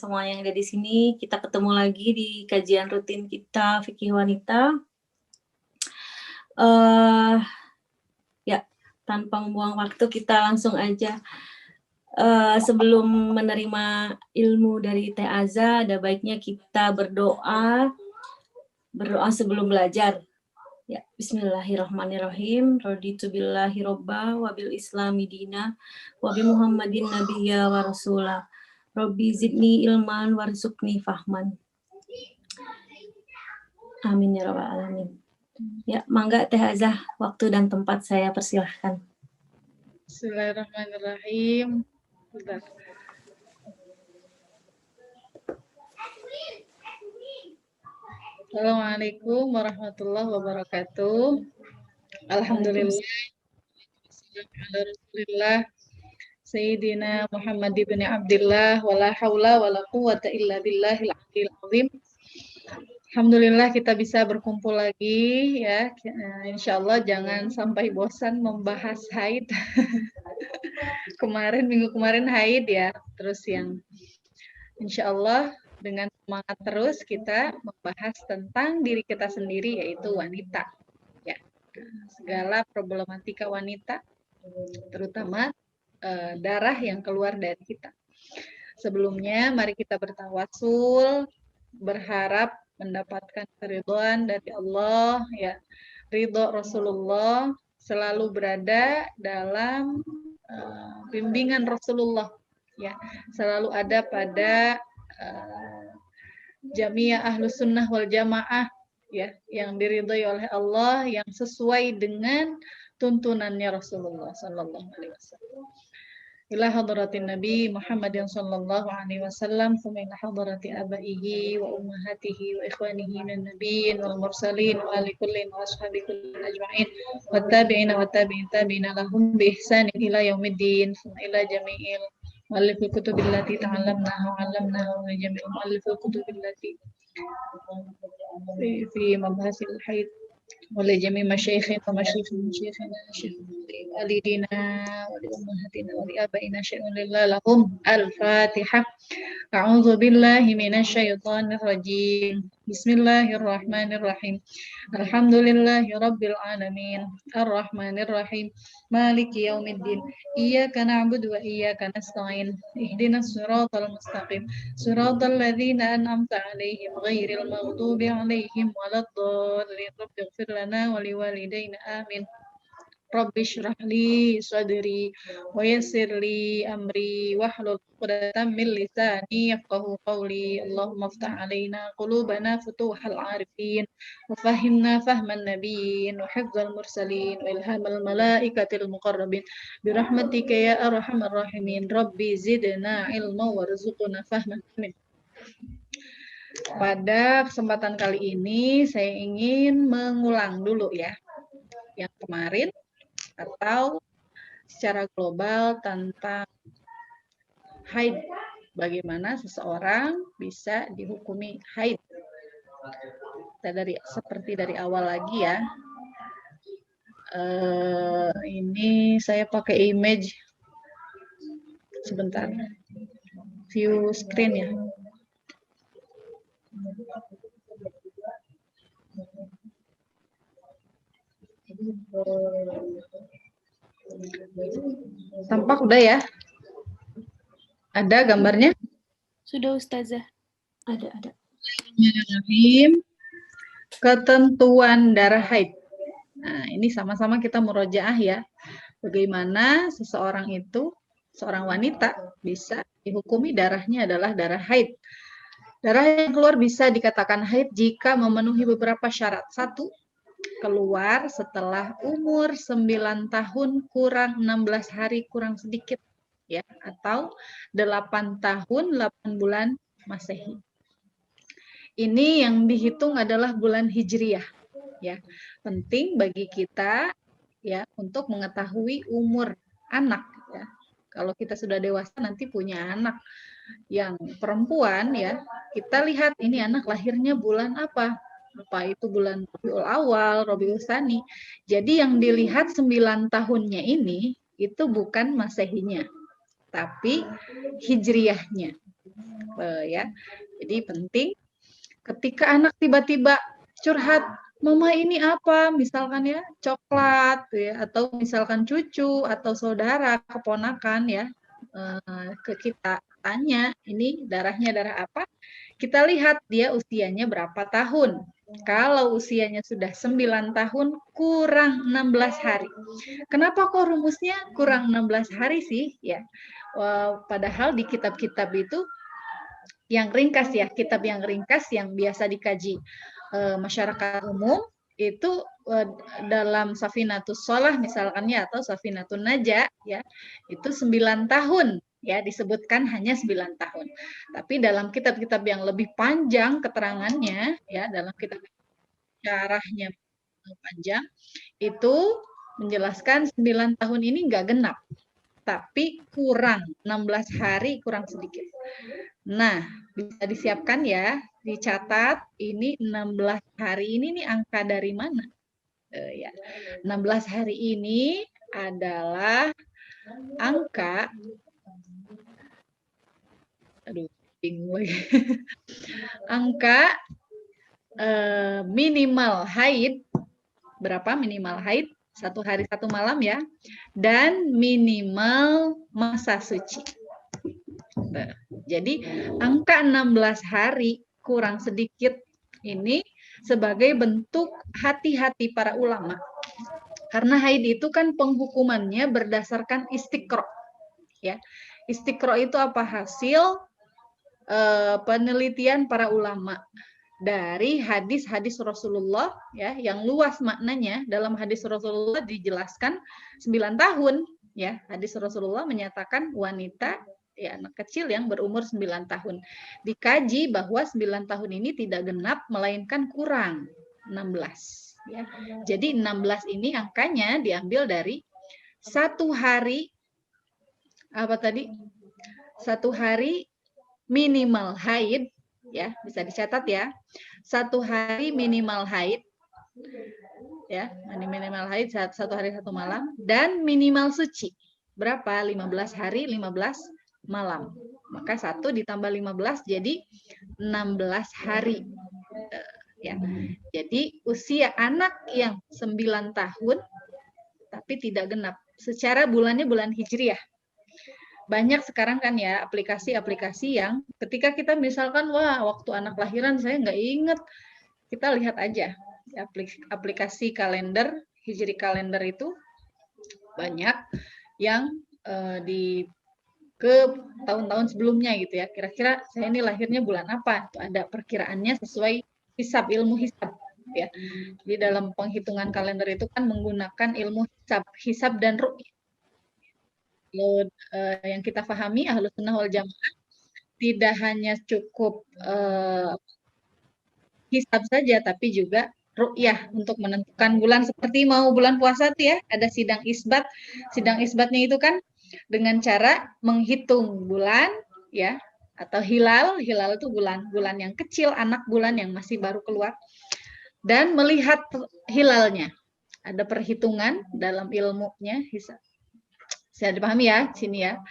semua yang ada di sini. Kita ketemu lagi di kajian rutin kita Fikih Wanita. Ya, tanpa membuang waktu kita langsung aja. Sebelum menerima ilmu dari Teh Aza, ada baiknya kita berdoa sebelum belajar. Ya, bismillahirrahmanirrahim. Raditu billahi robba wa bil islami dina wa bi Muhammadin nabiyya wa rasulah. Rabbi zidni ilman warzuqni fahman. Amin ya rabbal alamin. Ya, mangga Teh Azah, waktu dan tempat saya persilahkan. Bismillahirrahmanirrahim. Assalamualaikum warahmatullahi wabarakatuh. Alhamdulillah. Alhamdulillah. Sayyidina Muhammad ibn Abdillah wala haula wala quwwata illa billahil aliyil azim. Alhamdulillah kita bisa berkumpul lagi ya. Insyaallah jangan sampai bosan membahas haid. Minggu kemarin haid ya. Terus yang insyaallah dengan semangat terus kita membahas tentang diri kita sendiri yaitu wanita. Ya. Segala problematika wanita terutama darah yang keluar dari kita. Sebelumnya mari kita bertawasul, berharap mendapatkan keridhaan dari Allah ya. Ridho Rasulullah selalu berada dalam bimbingan Rasulullah ya. Selalu ada pada Jamiah Ahlus Sunnah wal Jamaah ya, yang diridhoi oleh Allah, yang sesuai dengan tuntunannya Rasulullah sallallahu alaihi wasallam. Ila hadratin Nabi Muhammadin sallallahu alaihi wasallam, thumma ila hadrati abaihi wa ummahatihi wa ikhwanihi min nabiyyin wal mursalin wa ali kullin wa ashabi kullin ajma'in wa tabi'ina wa tabi'in tabi'ina lahum bi ihsanin ila yaumiddin, thumma ila jami'il مؤلف الكتب التي تعلمناها وعلمناها وجميع مؤلف الكتب التي في مباحث الحيض ولجميع مشايخنا ومشايخنا شيخ والدينا ولأمهاتنا ولآبائنا شيء لله لهم. الفاتحة. أعوذ بالله من الشيطان الرجيم. بسم الله الرحمن الرحيم. الحمد لله رب العالمين الرحمن الرحيم مالك يوم الدين إياك نعبد وإياك نستعين اهدنا الصراط المستقيم صراط الذين أنعمت عليهم غير المغضوب عليهم ولا الضالين رب اغفر لنا ولوالدينا آمين. رب اشرح لي صدري ويسر لي أمري واحلل عقدة من لساني يفقهوا قولي. اللهم افتح علينا قلوبنا فتوح العارفين وفهمنا فهم النبيين وحفظ المرسلين وإلهام الملائكة المقربين برحمتك يا أرحم الراحمين. ربي زدنا علما وارزقنا فهما. Amin. Pada kesempatan kali ini saya ingin mengulang dulu ya yang kemarin atau secara global tentang haid. Bagaimana seseorang bisa dihukumi haid. Kita seperti dari awal lagi ya. Ini saya pakai image. Sebentar. View screen ya. Tampak udah ya? Ada gambarnya? Sudah Ustazah. Ada. Ketentuan darah haid. Nah, ini sama-sama kita murojaah ya. Bagaimana seseorang itu, seorang wanita bisa dihukumi darahnya adalah darah haid. Darah yang keluar bisa dikatakan haid jika memenuhi beberapa syarat. 1. Keluar setelah umur 9 tahun kurang 16 hari kurang sedikit ya, atau 8 tahun 8 bulan Masehi. Ini yang dihitung adalah bulan Hijriyah ya. Penting bagi kita ya untuk mengetahui umur anak ya. Kalau kita sudah dewasa nanti punya anak yang perempuan ya, kita lihat ini anak lahirnya bulan apa itu bulan Rabiul Awal, Rabiul Tsani. Jadi yang dilihat 9 tahunnya ini itu bukan Masehinya, tapi Hijriyahnya. Ya. Jadi penting ketika anak tiba-tiba curhat, mama ini apa, misalkan ya coklat ya, atau misalkan cucu atau saudara keponakan ya, ke kita tanya ini darahnya darah apa, kita lihat dia usianya berapa tahun. Kalau usianya sudah 9 tahun kurang 16 hari. Kenapa kok rumusnya kurang 16 hari sih ya? Padahal di kitab-kitab itu yang ringkas ya, kitab yang ringkas yang biasa dikaji masyarakat umum itu dalam Safinatus Shalah misalkan ya, atau Safinatun Najah ya, itu 9 tahun ya, disebutkan hanya 9 tahun. Tapi dalam kitab-kitab yang lebih panjang keterangannya ya, dalam kitab syarahnya panjang itu menjelaskan 9 tahun ini nggak genap, tapi kurang 16 hari, kurang sedikit. Nah, bisa disiapkan ya, dicatat ini 16 hari ini nih angka dari mana? Ya, 16 hari ini adalah angka, aduh, bingung lagi. Angka minimal haid, berapa minimal haid? 1 hari 1 malam ya, dan minimal masa suci. Jadi angka 16 hari kurang sedikit ini sebagai bentuk hati-hati para ulama. Karena haid itu kan penghukumannya berdasarkan istiqro. Ya. Istiqro itu apa? Hasil penelitian para ulama dari hadis-hadis Rasulullah ya, yang luas maknanya. Dalam hadis Rasulullah dijelaskan 9 tahun ya. Hadis Rasulullah menyatakan wanita ya, anak kecil yang berumur 9 tahun. Dikaji bahwa 9 tahun ini tidak genap melainkan kurang 16 ya. Jadi 16 ini angkanya diambil dari 1 hari apa tadi? 1 hari minimal haid ya, bisa dicatat ya. 1 hari minimal haid ya, minimal haid 1 hari 1 malam, dan minimal suci berapa? 15 hari 15 malam. Maka 1 ditambah 15 jadi 16 hari. Ya. Jadi usia anak yang 9 tahun tapi tidak genap. Secara bulannya bulan Hijriah. Banyak sekarang kan ya aplikasi-aplikasi yang ketika kita misalkan, wah waktu anak lahiran saya nggak inget, kita lihat aja aplikasi kalender, Hijri kalender itu banyak yang di ke tahun-tahun sebelumnya gitu ya. Kira-kira saya ini lahirnya bulan apa? Itu ada perkiraannya sesuai hisab, ilmu hisab ya. Jadi dalam penghitungan kalender itu kan menggunakan ilmu hisab dan ru'yah. Yang kita pahami Ahlus Sunnah wal Jamaah tidak hanya cukup hisab saja, tapi juga ru'yah untuk menentukan bulan. Seperti mau bulan puasa tuh ya, ada sidang isbat. Sidang isbatnya itu kan dengan cara menghitung bulan ya, atau hilal. Hilal itu bulan yang kecil, anak bulan yang masih baru keluar, dan melihat hilalnya. Ada perhitungan dalam ilmunya hisab. Saya dipahami ya sini ya.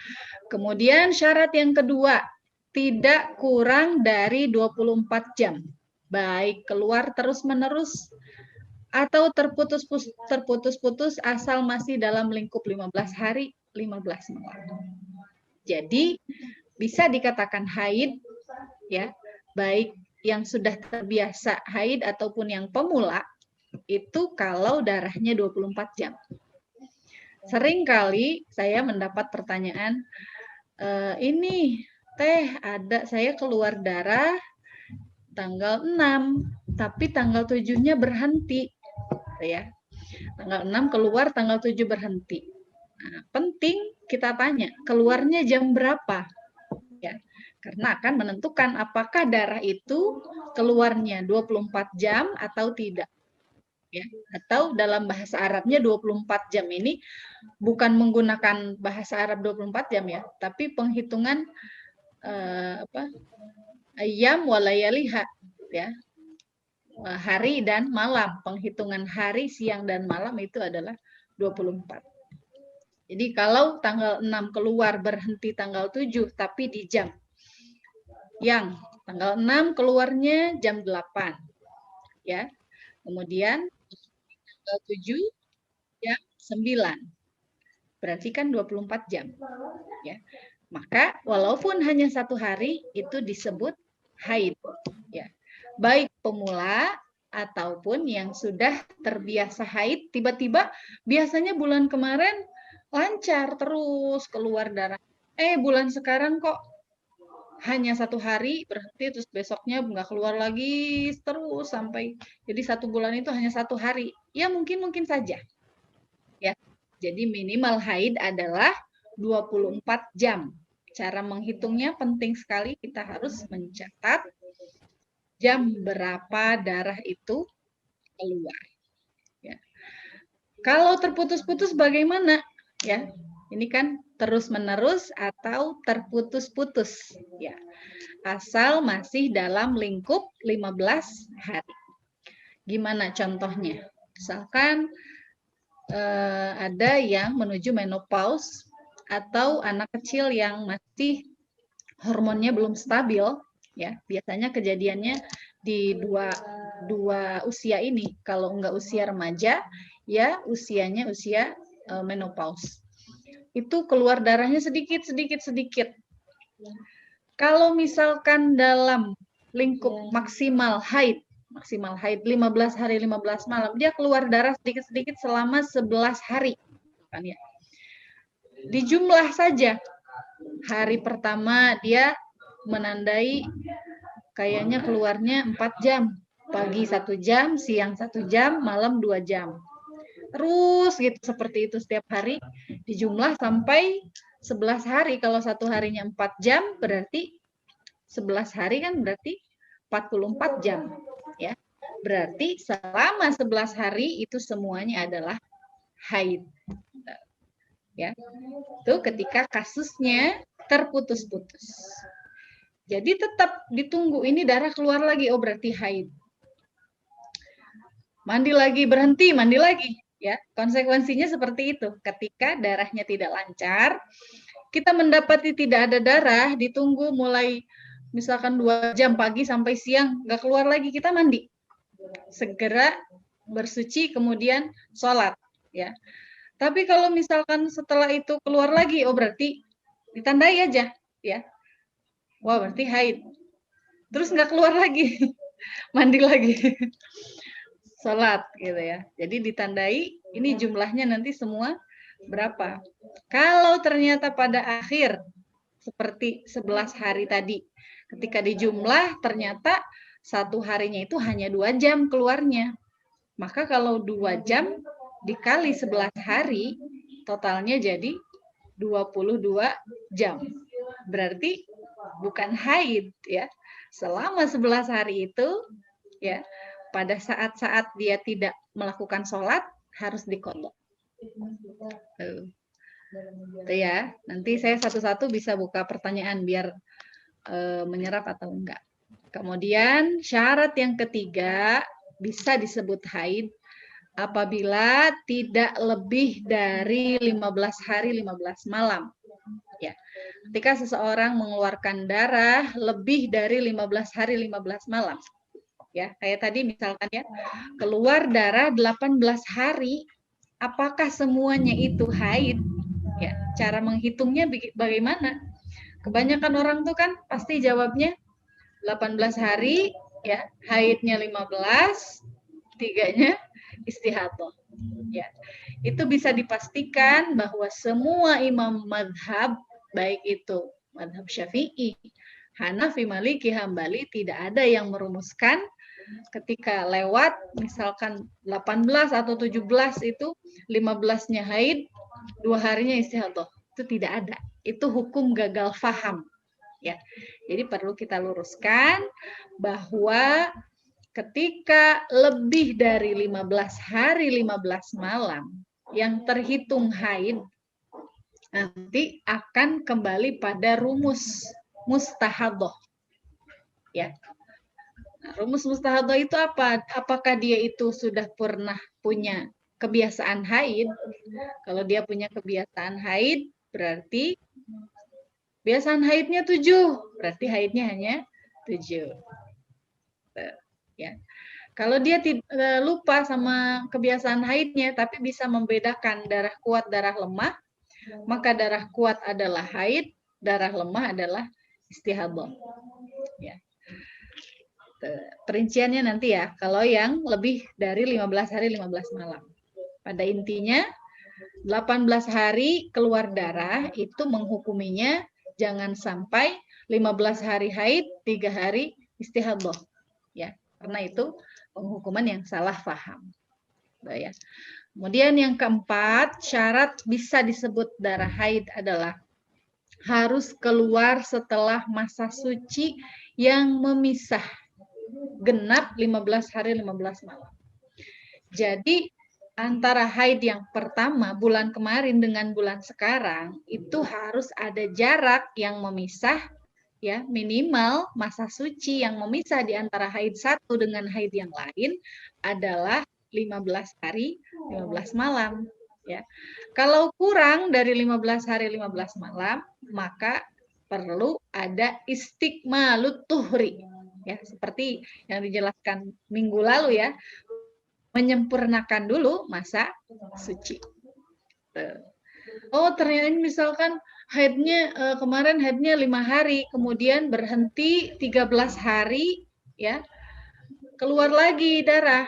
Kemudian syarat yang kedua, tidak kurang dari 24 jam. Baik keluar terus-menerus atau terputus-putus asal masih dalam lingkup 15 hari, 15 malam. Jadi bisa dikatakan haid ya, baik yang sudah terbiasa haid ataupun yang pemula, itu kalau darahnya 24 jam. Sering kali saya mendapat pertanyaan, ini teh ada saya keluar darah tanggal 6, tapi tanggal 7-nya berhenti. Ya. Tanggal 6 keluar, tanggal 7 berhenti. Nah, penting kita tanya, keluarnya jam berapa? Ya. Karena akan menentukan apakah darah itu keluarnya 24 jam atau tidak. Ya. Atau dalam bahasa Arabnya 24 jam ini bukan menggunakan bahasa Arab 24 jam ya, tapi penghitungan ayyam walayaliha ya. Hari dan malam, penghitungan hari, siang dan malam itu adalah 24. Jadi kalau tanggal 6 keluar berhenti tanggal 7 tapi di jam Yang tanggal 6 keluarnya jam 8. Ya. Kemudian tanggal 7 jam 9. Berarti kan 24 jam. Ya. Maka walaupun hanya 1 hari itu disebut haid. Ya. Baik pemula ataupun yang sudah terbiasa haid, tiba-tiba biasanya bulan kemarin lancar terus keluar darah. Bulan sekarang kok hanya 1 hari berhenti, terus besoknya nggak keluar lagi terus sampai jadi 1 bulan itu hanya 1 hari. Ya mungkin saja. Ya. Jadi minimal haid adalah 24 jam. Cara menghitungnya penting sekali, kita harus mencatat jam berapa darah itu keluar. Ya. Kalau terputus-putus bagaimana? Ya, ini kan terus-menerus atau terputus-putus. Ya, asal masih dalam lingkup 15 hari. Gimana contohnya? Misalkan ada yang menuju menopause atau anak kecil yang masih hormonnya belum stabil. Ya, biasanya kejadiannya di dua usia ini. Kalau enggak usia remaja, ya usianya usia menopause. Itu keluar darahnya sedikit. Kalau misalkan dalam lingkup maksimal haid 15 hari 15 malam, dia keluar darah sedikit-sedikit selama 11 hari. Kan ya. Dijumlah saja. Hari pertama dia menandai kayaknya keluarnya 4 jam. Pagi 1 jam, siang 1 jam, malam 2 jam. Terus gitu seperti itu setiap hari dijumlah sampai 11 hari. Kalau 1 harinya 4 jam berarti 11 hari kan berarti 44 jam. Ya. Berarti selama 11 hari itu semuanya adalah haid. Ya. Itu ketika kasusnya terputus-putus. Jadi tetap ditunggu, ini darah keluar lagi, oh berarti haid. Mandi lagi, berhenti, mandi lagi. Ya, konsekuensinya seperti itu. Ketika darahnya tidak lancar, kita mendapati tidak ada darah, ditunggu mulai misalkan 2 jam pagi sampai siang, nggak keluar lagi, kita mandi. Segera bersuci, kemudian sholat. Ya. Tapi kalau misalkan setelah itu keluar lagi, oh berarti ditandai aja. Ya. Wah, berarti haid. Terus nggak keluar lagi, mandi lagi. Sholat gitu ya. Jadi ditandai ini jumlahnya nanti semua berapa. Kalau ternyata pada akhir seperti 11 hari tadi, ketika dijumlah ternyata 1 harinya itu hanya 2 jam keluarnya. Maka kalau 2 jam dikali 11 hari, totalnya jadi 22 jam. Berarti bukan haid ya. Selama 11 hari itu ya, pada saat-saat dia tidak melakukan sholat, harus diqadha. Itu ya. Nanti saya satu-satu bisa buka pertanyaan biar menyerap atau enggak. Kemudian syarat yang ketiga bisa disebut haid apabila tidak lebih dari 15 hari 15 malam. Ya. Ketika seseorang mengeluarkan darah lebih dari 15 hari 15 malam. Ya, kayak tadi misalkan ya, keluar darah 18 hari, apakah semuanya itu haid? Ya, cara menghitungnya bagaimana? Kebanyakan orang tuh kan pasti jawabnya 18 hari, ya, haidnya 15, 3-nya istihadah. Ya. Itu bisa dipastikan bahwa semua imam madhab, baik itu madhab Syafi'i, Hanafi, Maliki, Hambali, tidak ada yang merumuskan ketika lewat misalkan 18 atau 17 itu 15-nya haid, 2 harinya istihadah. Itu tidak ada. Itu hukum gagal faham. Ya. Jadi perlu kita luruskan bahwa ketika lebih dari 15 hari 15 malam yang terhitung haid, nanti akan kembali pada rumus mustahadah. Ya. Nah, rumus mustahadah itu apa? Apakah dia itu sudah pernah punya kebiasaan haid? Kalau dia punya kebiasaan haid, berarti kebiasaan haidnya 7. Berarti haidnya hanya 7. Ya. Kalau dia lupa sama kebiasaan haidnya, tapi bisa membedakan darah kuat, darah lemah, maka darah kuat adalah haid, darah lemah adalah istihadah. Ya. Perinciannya nanti ya, kalau yang lebih dari 15 hari 15 malam. Pada intinya 18 hari keluar darah itu menghukuminya jangan sampai 15 hari haid, 3 hari istihadah. Ya, karena itu penghukuman yang salah paham. Ya. Kemudian yang keempat, syarat bisa disebut darah haid adalah harus keluar setelah masa suci yang memisah genap 15 hari 15 malam. Jadi antara haid yang pertama bulan kemarin dengan bulan sekarang itu harus ada jarak yang memisah, ya, minimal masa suci yang memisah di antara haid satu dengan haid yang lain adalah 15 hari 15 malam, ya. Kalau kurang dari 15 hari 15 malam, maka perlu ada istikmalut tuhri, ya, seperti yang dijelaskan minggu lalu, ya, menyempurnakan dulu masa suci. Oh, ternyata misalkan haidnya kemarin haidnya 5 hari, kemudian berhenti 13 hari, ya, keluar lagi darah.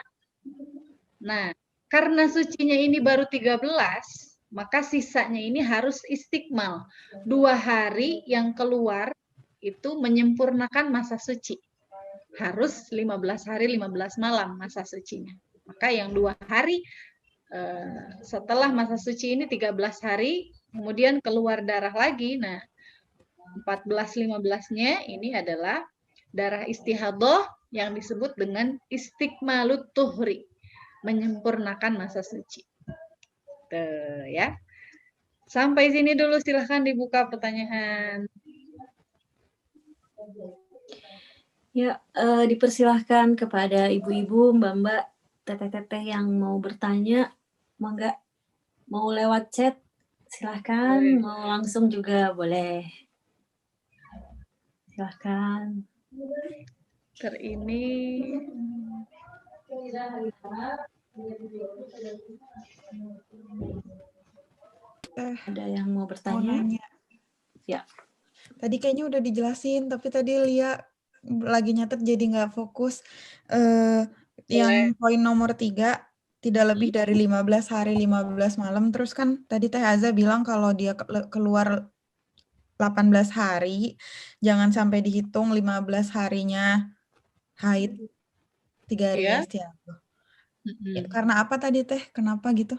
Nah, karena sucinya ini baru 13, maka sisanya ini harus istikmal. 2 hari yang keluar itu menyempurnakan masa suci. Harus 15 hari 15 malam masa sucinya. Maka yang 2 hari setelah masa suci ini 13 hari, kemudian keluar darah lagi. Nah, 14-15-nya ini adalah darah istihadah yang disebut dengan istikmalut tuhri, menyempurnakan masa suci. Tuh, ya. Sampai sini dulu, silahkan dibuka pertanyaan. Ya, dipersilahkan kepada ibu-ibu, mbak-mbak, teteh-teteh yang mau bertanya, mangga. Mau lewat chat, silahkan. Boleh. Mau langsung juga boleh. Silahkan. Ini Ada yang mau Mau bertanya? nanya. Ya. Tadi kayaknya udah dijelasin, tapi tadi Lia lagi nyatet jadi nggak fokus. Yang poin nomor 3, tidak lebih dari 15 hari 15 malam. Terus kan tadi Teh Aza bilang kalau dia keluar 18 hari, jangan sampai dihitung 15 harinya haid, 3 harinya ya. istiadah. Ya, karena apa tadi Teh? Kenapa gitu?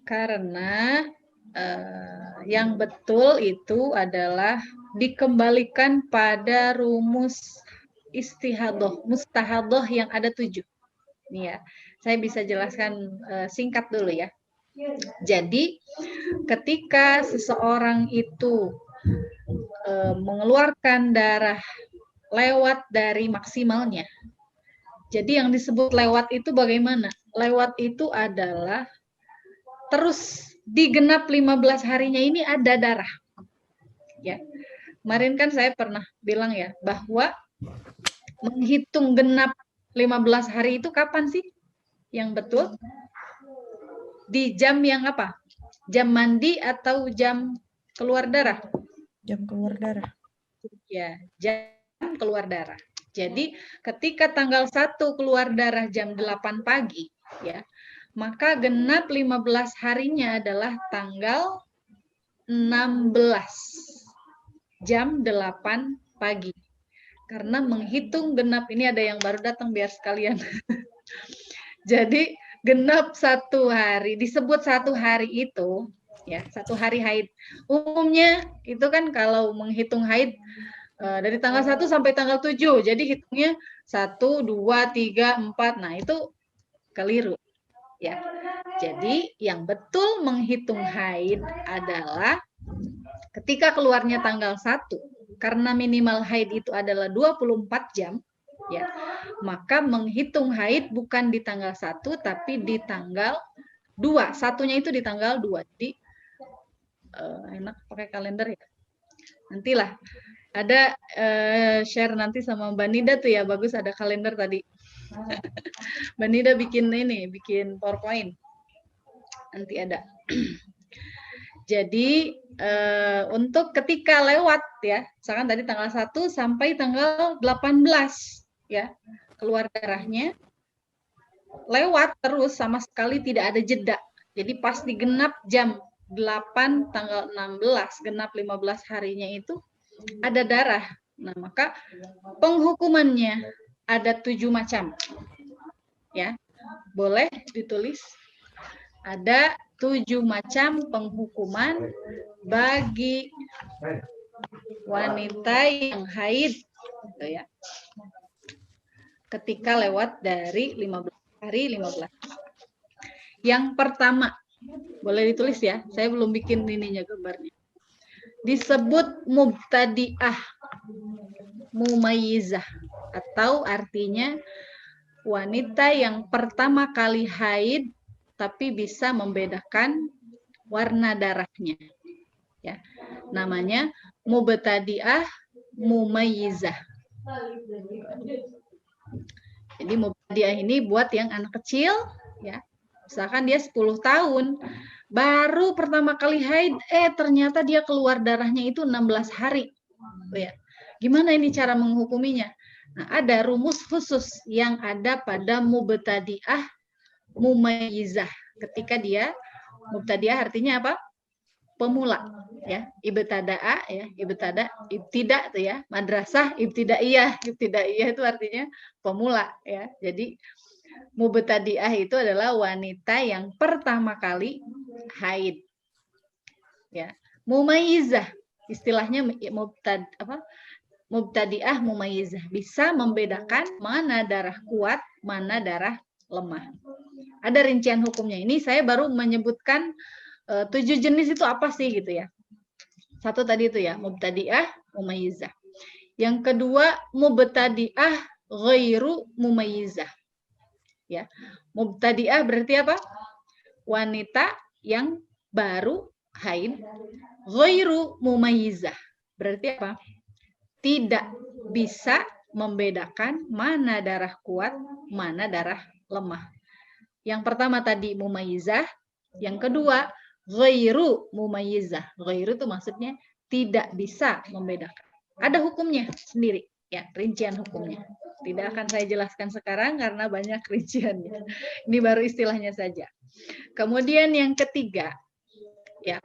Karena yang betul itu adalah dikembalikan pada rumus istihadah, mustahadah yang ada 7. Nih ya, saya bisa jelaskan singkat dulu ya. Jadi, ketika seseorang itu mengeluarkan darah lewat dari maksimalnya, jadi yang disebut lewat itu bagaimana? Lewat itu adalah terus digenap 15 harinya ini ada darah. Ya. Kemarin kan saya pernah bilang ya, bahwa menghitung genap 15 hari itu kapan sih? Yang betul? Di jam yang apa? Jam mandi atau jam keluar darah? Jam keluar darah. Ya, jam keluar darah. Jadi ketika tanggal 1 keluar darah jam 8 pagi, ya, maka genap 15 harinya adalah tanggal 16 jam 8 pagi. Karena menghitung genap ini ada yang baru datang biar sekalian. Jadi genap 1 hari, disebut 1 hari itu, ya, 1 hari haid. Umumnya itu kan kalau menghitung haid dari tanggal 1 sampai tanggal 7. Jadi hitungnya 1, 2, 3, 4. Nah, itu keliru. Ya. Jadi yang betul menghitung haid adalah ketika keluarnya tanggal 1, karena minimal haid itu adalah 24 jam, ya, maka menghitung haid bukan di tanggal 1 tapi di tanggal 2. Satunya itu di tanggal 2. Jadi enak pakai kalender ya. Nantilah Ada share nanti sama Mbak Nida tuh ya, bagus ada kalender tadi. Mbak Nida bikin ini, bikin PowerPoint. Nanti ada. Jadi untuk ketika lewat ya, misalkan tadi tanggal 1 sampai tanggal 18 ya, keluar darahnya lewat terus sama sekali tidak ada jeda. Jadi pas digenap jam 8 tanggal 16, genap 15 harinya itu ada darah. Nah, maka penghukumannya ada 7 macam. Ya. Boleh ditulis. Ada 7 macam penghukuman bagi wanita yang haid gitu ya. Ketika lewat dari 15 hari 15. Yang pertama, boleh ditulis ya. Saya belum bikin ininya gambarnya. Disebut mubtadi'ah mumayyizah atau artinya wanita yang pertama kali haid tapi bisa membedakan warna darahnya. Ya. Namanya mubtadi'ah mumayyizah. Jadi mubtadi'ah ini buat yang anak kecil ya. Misalkan dia 10 tahun baru pertama kali haid, ternyata dia keluar darahnya itu 16 hari. Ya. Gimana ini cara menghukuminya? Nah, ada rumus khusus yang ada pada mubtadi'ah mumayyizah. Ketika dia mubtadi'ah artinya apa? Pemula ya. Ibtada'a ya, ibtida tuh ya. Madrasah ibtidaiyah. Ibtidaiyah itu artinya pemula ya. Jadi mubtadi'ah itu adalah wanita yang pertama kali haid. Ya. Mumayyizah istilahnya mubtadi'ah mumayyizah, bisa membedakan mana darah kuat, mana darah lemah. Ada rincian hukumnya. Ini saya baru menyebutkan 7 jenis itu apa sih gitu ya. Satu tadi itu ya, mubtadi'ah mumayyizah. Yang kedua, mubtadi'ah ghairu mumayyizah. Ya. Mubtadi'ah berarti apa? Wanita yang baru haid. Ghairu mumayyizah. Berarti apa? Tidak bisa membedakan mana darah kuat, mana darah lemah. Yang pertama tadi mumayyizah, yang kedua ghairu mumayyizah. Ghairu itu maksudnya tidak bisa membedakan. Ada hukumnya sendiri, ya, rincian hukumnya. Tidak akan saya jelaskan sekarang karena banyak rinciannya. Ini baru istilahnya saja. Kemudian yang ketiga, ya,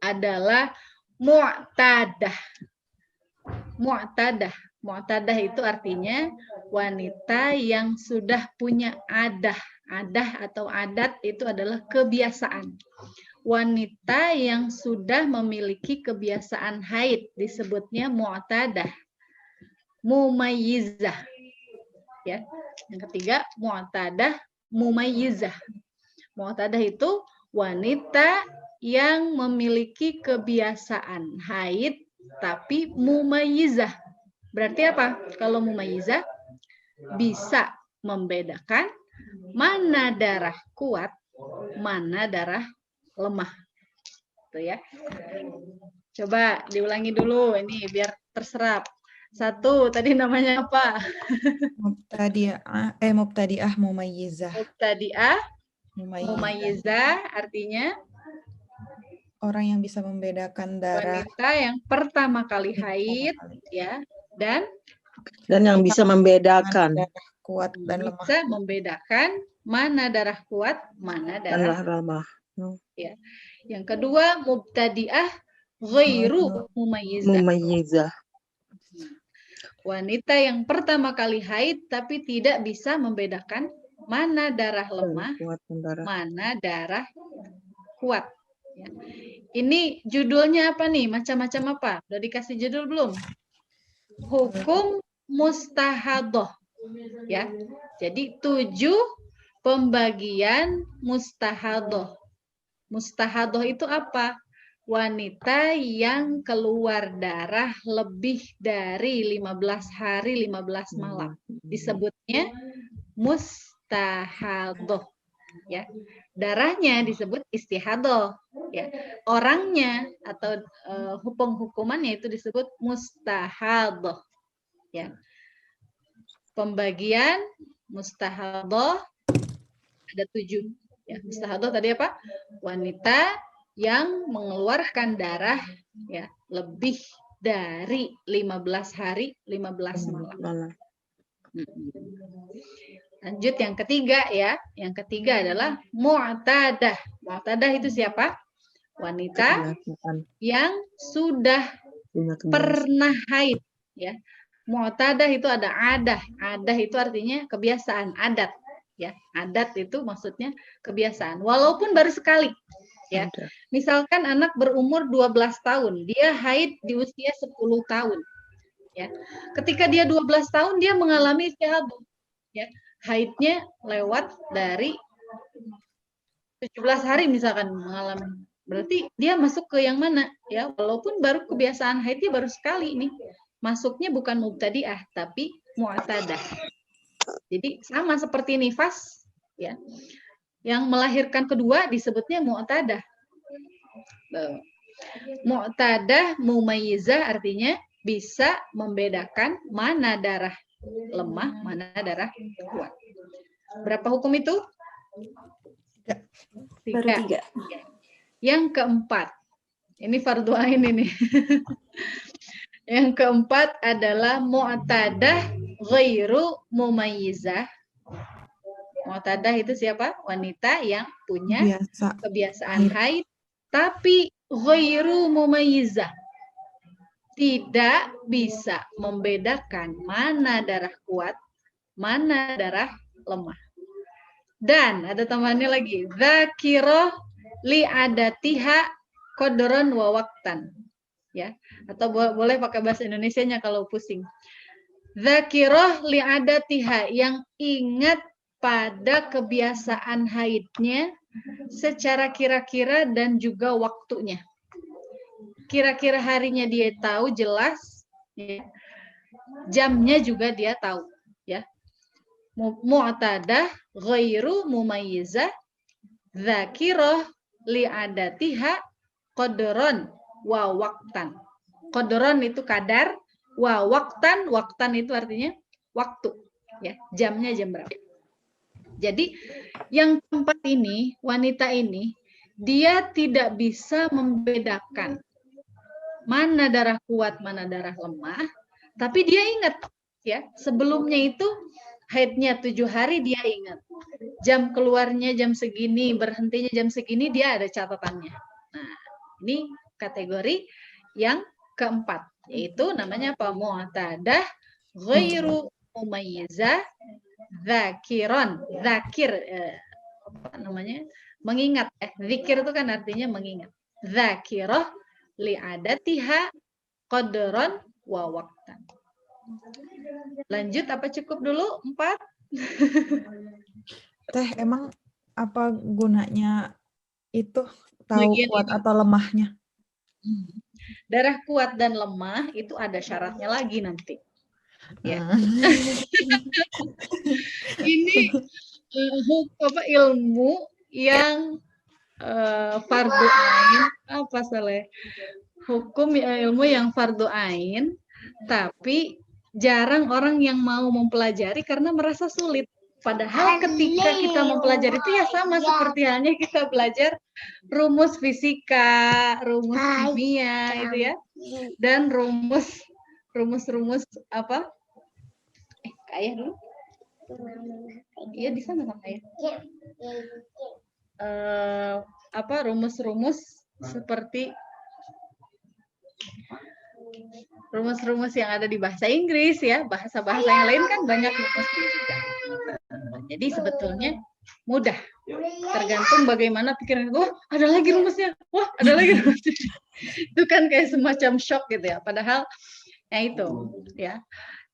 adalah mu'tadah. Mu'tadah. Mu'tadah itu artinya wanita yang sudah punya adah. Adah atau adat itu adalah kebiasaan. Wanita yang sudah memiliki kebiasaan haid disebutnya mu'tadah. Mumayyizah. Ya. Yang ketiga, mu'tadah mumayyizah. Mu'tadah itu wanita yang memiliki kebiasaan haid tapi mumayyizah. Berarti apa? Kalau mumayyizah bisa membedakan mana darah kuat, mana darah lemah. Tuh ya. Coba diulangi dulu ini biar terserap. Satu, tadi namanya apa? Mubtadi'ah mumayyizah. Mubtadi'ah mumayyizah artinya orang yang bisa membedakan darah wanita yang pertama kali haid ya, dan yang bisa membedakan darah kuat dan lemah. bisa membedakan mana darah kuat, mana darah lemah. ya. Yang kedua mubtadi'ah ghairu mumayyizah. Wanita yang pertama kali haid tapi tidak bisa membedakan mana darah lemah, mana darah kuat. Ya. Ini judulnya apa nih? Macam-macam apa? Udah dikasih judul belum? Hukum mustahadoh. Ya. Jadi 7 pembagian mustahadoh. Mustahadoh itu apa? Wanita yang keluar darah lebih dari 15 hari 15 malam. Disebutnya mustahadoh. ya. Darahnya disebut istihadah, ya. Orangnya atau hukumannya itu disebut mustahadah, ya. Pembagian mustahadah ada 7. Ya, mustahadah tadi apa? Wanita yang mengeluarkan darah ya lebih dari 15 hari 15 malam. Lanjut yang ketiga ya. Yang ketiga adalah mu'tadah. Mu'tadah itu siapa? Wanita yang sudah pernah haid ya. Mu'tadah itu ada adah. Adah itu artinya kebiasaan, adat ya. Adat itu maksudnya kebiasaan walaupun baru sekali ya. Misalkan anak berumur 12 tahun, dia haid di usia 10 tahun. Ya. Ketika dia 12 tahun dia mengalami istihadah. Ya. Haidnya lewat dari 17 hari misalkan mengalami. Berarti dia masuk ke yang mana? Ya, walaupun baru kebiasaan haidnya baru sekali ini. Masuknya bukan mubtadi'ah tapi mu'tadah. Jadi sama seperti nifas ya. Yang melahirkan kedua disebutnya mu'tadah. Mu'tadah mumayyizah artinya bisa membedakan mana darah lemah, mana darah kuat. Berapa hukum itu? Baru 3. Yang keempat, ini fardu ain ini. Yang keempat adalah mu'tadah ghairu mumayyizah. Mu'tadah itu siapa? Wanita yang punya kebiasaan haid tapi ghairu mumayyizah. Tidak bisa membedakan mana darah kuat, mana darah lemah. Dan ada tambahannya lagi, dzakirah li adatiha qadran wa waqtan. Ya, atau boleh pakai bahasa Indonesianya kalau pusing. Dzakirah li adatiha, yang ingat pada kebiasaan haidnya secara kira-kira dan juga waktunya. Kira-kira harinya dia tahu jelas, ya. Jamnya juga dia tahu, ya. Mu'tadah ghairu mumayyizah dzakirah li'adatiha qadran wa waqtan. Qadran itu kadar, wa waqtan, waqtan itu artinya waktu, ya. Jamnya jam berapa. Jadi yang keempat ini, wanita ini dia tidak bisa membedakan mana darah kuat, mana darah lemah, tapi dia ingat ya, sebelumnya itu haidnya 7 hari dia ingat. Jam keluarnya jam segini, berhentinya jam segini, dia ada catatannya. Nah, ini kategori yang keempat, yaitu namanya apa? Mu'tadah ghairu mumayyizah zakiron. Zakir apa namanya? Mengingat. Zikir itu kan artinya mengingat. Zakirah li'adatiha qadran wa waqtan. Lanjut apa cukup dulu? 4? Teh, emang apa gunanya itu tahu kuat atau lemahnya? Darah kuat dan lemah itu ada syaratnya lagi nanti. Ya. Ini ilmu yang fardu ain, apa salah? Hukum ilmu yang fardu ain, tapi jarang orang yang mau mempelajari karena merasa sulit. Padahal ketika kita mempelajari itu ya sama seperti halnya kita belajar rumus fisika, rumus kimia itu ya, dan rumus apa? Ayah dulu. Iya di sana sama ayah. Apa rumus-rumus seperti rumus-rumus yang ada di bahasa Inggris ya, bahasa-bahasa yang lain kan banyak rumusnya juga. Jadi sebetulnya mudah, tergantung bagaimana pikiran. Wah, ada lagi rumusnya. Wah, ada lagi rumusnya. Itu kan kayak semacam shock gitu ya. Padahal ya itu ya.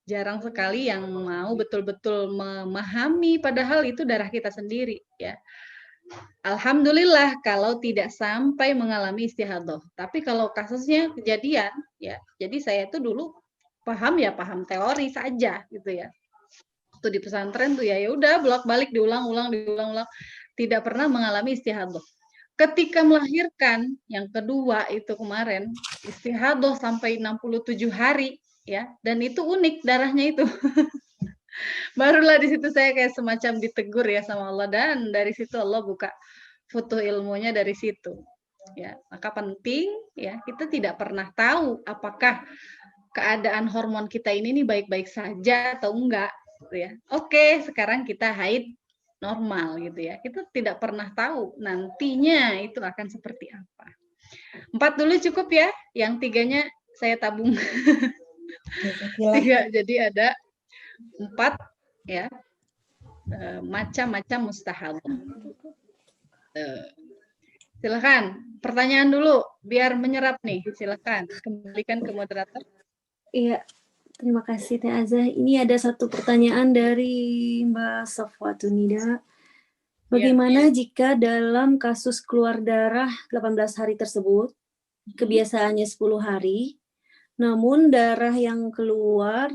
Jarang sekali yang mau betul-betul memahami, padahal itu darah kita sendiri ya. Alhamdulillah kalau tidak sampai mengalami istihadah. Tapi kalau kasusnya kejadian ya, jadi saya itu dulu paham teori saja gitu ya. Waktu di pesantren tuh ya udah bolak-balik diulang-ulang. tidak pernah mengalami istihadah. Ketika melahirkan yang kedua itu kemarin istihadah sampai 67 hari ya, dan itu unik darahnya itu. Barulah di situ saya kayak semacam ditegur ya sama Allah, dan dari situ Allah buka futuh ilmunya dari situ. Ya, maka penting ya kita tidak pernah tahu apakah keadaan hormon kita ini nih baik-baik saja atau enggak gitu ya. Oke, sekarang kita haid normal gitu ya. Kita tidak pernah tahu nantinya itu akan seperti apa. 4 dulu cukup ya, yang 3-nya saya tabung. 3, jadi ada 4 ya, macam-macam mustahadah. Silakan, pertanyaan dulu biar menyerap nih. Silakan, kembalikan ke moderator. Iya, terima kasih Teh Azah. Ini ada satu pertanyaan dari Mbak Safwatunida. Bagaimana jika dalam kasus keluar darah 18 hari tersebut, kebiasaannya 10 hari, namun darah yang keluar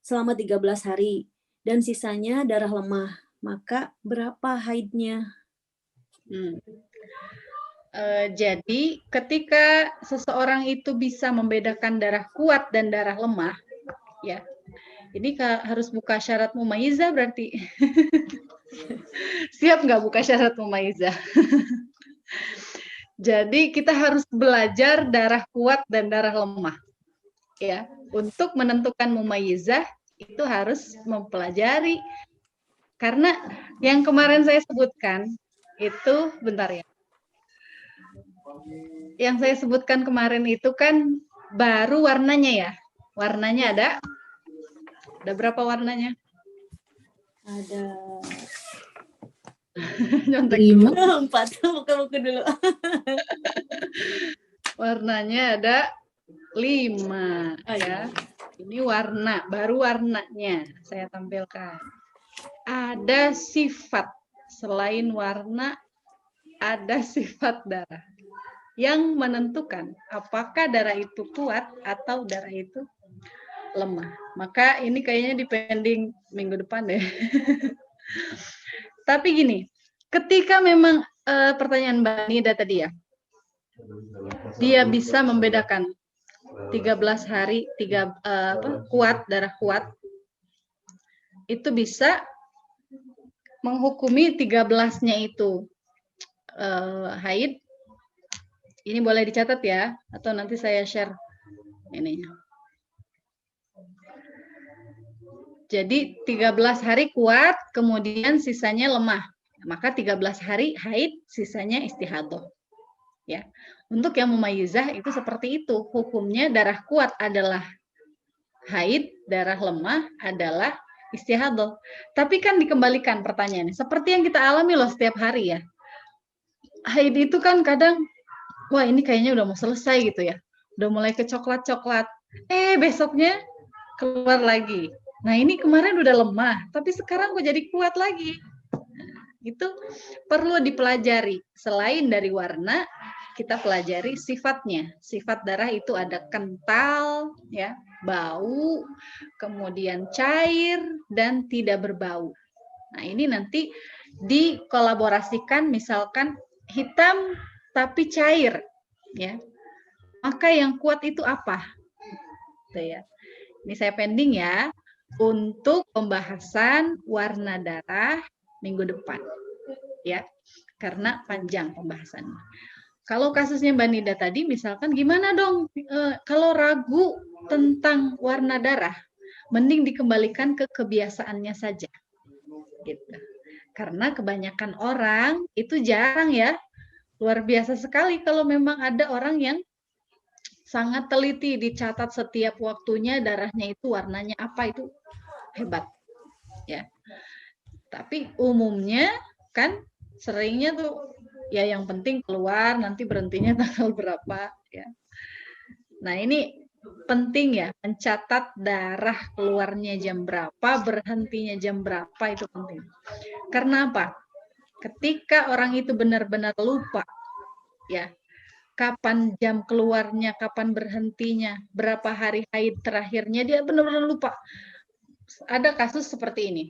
selama 13 hari dan sisanya darah lemah, maka berapa haidnya? Jadi ketika seseorang itu bisa membedakan darah kuat dan darah lemah, ya, ini harus buka syarat mumayyizah berarti. Siap nggak buka syarat mumayyizah? Jadi kita harus belajar darah kuat dan darah lemah, ya. Untuk menentukan mumayyizah itu harus mempelajari, karena yang kemarin saya sebutkan itu, bentar ya. Yang saya sebutkan kemarin itu kan baru warnanya ya. Warnanya ada berapa warnanya? Ada Nyontek dulu. 4, buka-buka dulu. Warnanya ada 5 ya. Ini warna, baru warnanya saya tampilkan. Ada sifat, selain warna ada sifat darah yang menentukan apakah darah itu kuat atau darah itu lemah. Maka ini kayaknya dipending minggu depan deh. Tapi gini, ketika memang pertanyaan Mbak Nida tadi ya, dia bisa membedakan 13 hari kuat, darah kuat, itu bisa menghukumi 13-nya itu haid. Ini boleh dicatat ya, atau nanti saya share ininya. Jadi 13 hari kuat, kemudian sisanya lemah. Maka 13 hari haid, sisanya istihadah. Ya. Untuk yang mumayyizah itu seperti itu. Hukumnya darah kuat adalah haid, darah lemah adalah istihadah. Tapi kan dikembalikan pertanyaannya. Seperti yang kita alami loh setiap hari ya. Haid itu kan kadang, wah ini kayaknya udah mau selesai gitu ya. Udah mulai ke coklat-coklat. Besoknya keluar lagi. Nah ini kemarin udah lemah, tapi sekarang kok jadi kuat lagi. Itu perlu dipelajari. Selain dari warna, kita pelajari sifatnya. Sifat darah itu ada kental, ya, bau, kemudian cair, dan tidak berbau. Nah ini nanti dikolaborasikan, misalkan hitam tapi cair, ya. Maka yang kuat itu apa? Gitu ya. Ini saya pending ya untuk pembahasan warna darah minggu depan, ya, karena panjang pembahasannya. Kalau kasusnya Mbak Nida tadi, misalkan gimana dong kalau ragu tentang warna darah, mending dikembalikan ke kebiasaannya saja, gitu. Karena kebanyakan orang itu jarang ya, luar biasa sekali kalau memang ada orang yang sangat teliti, dicatat setiap waktunya darahnya itu warnanya apa, itu hebat ya. Tapi umumnya kan seringnya tuh ya yang penting keluar, nanti berhentinya tanggal berapa ya. Nah ini penting ya, mencatat darah keluarnya jam berapa, berhentinya jam berapa, itu penting. Karena apa? Ketika orang itu benar-benar lupa ya, kapan jam keluarnya, kapan berhentinya, berapa hari haid terakhirnya, dia benar-benar lupa. Ada kasus seperti ini.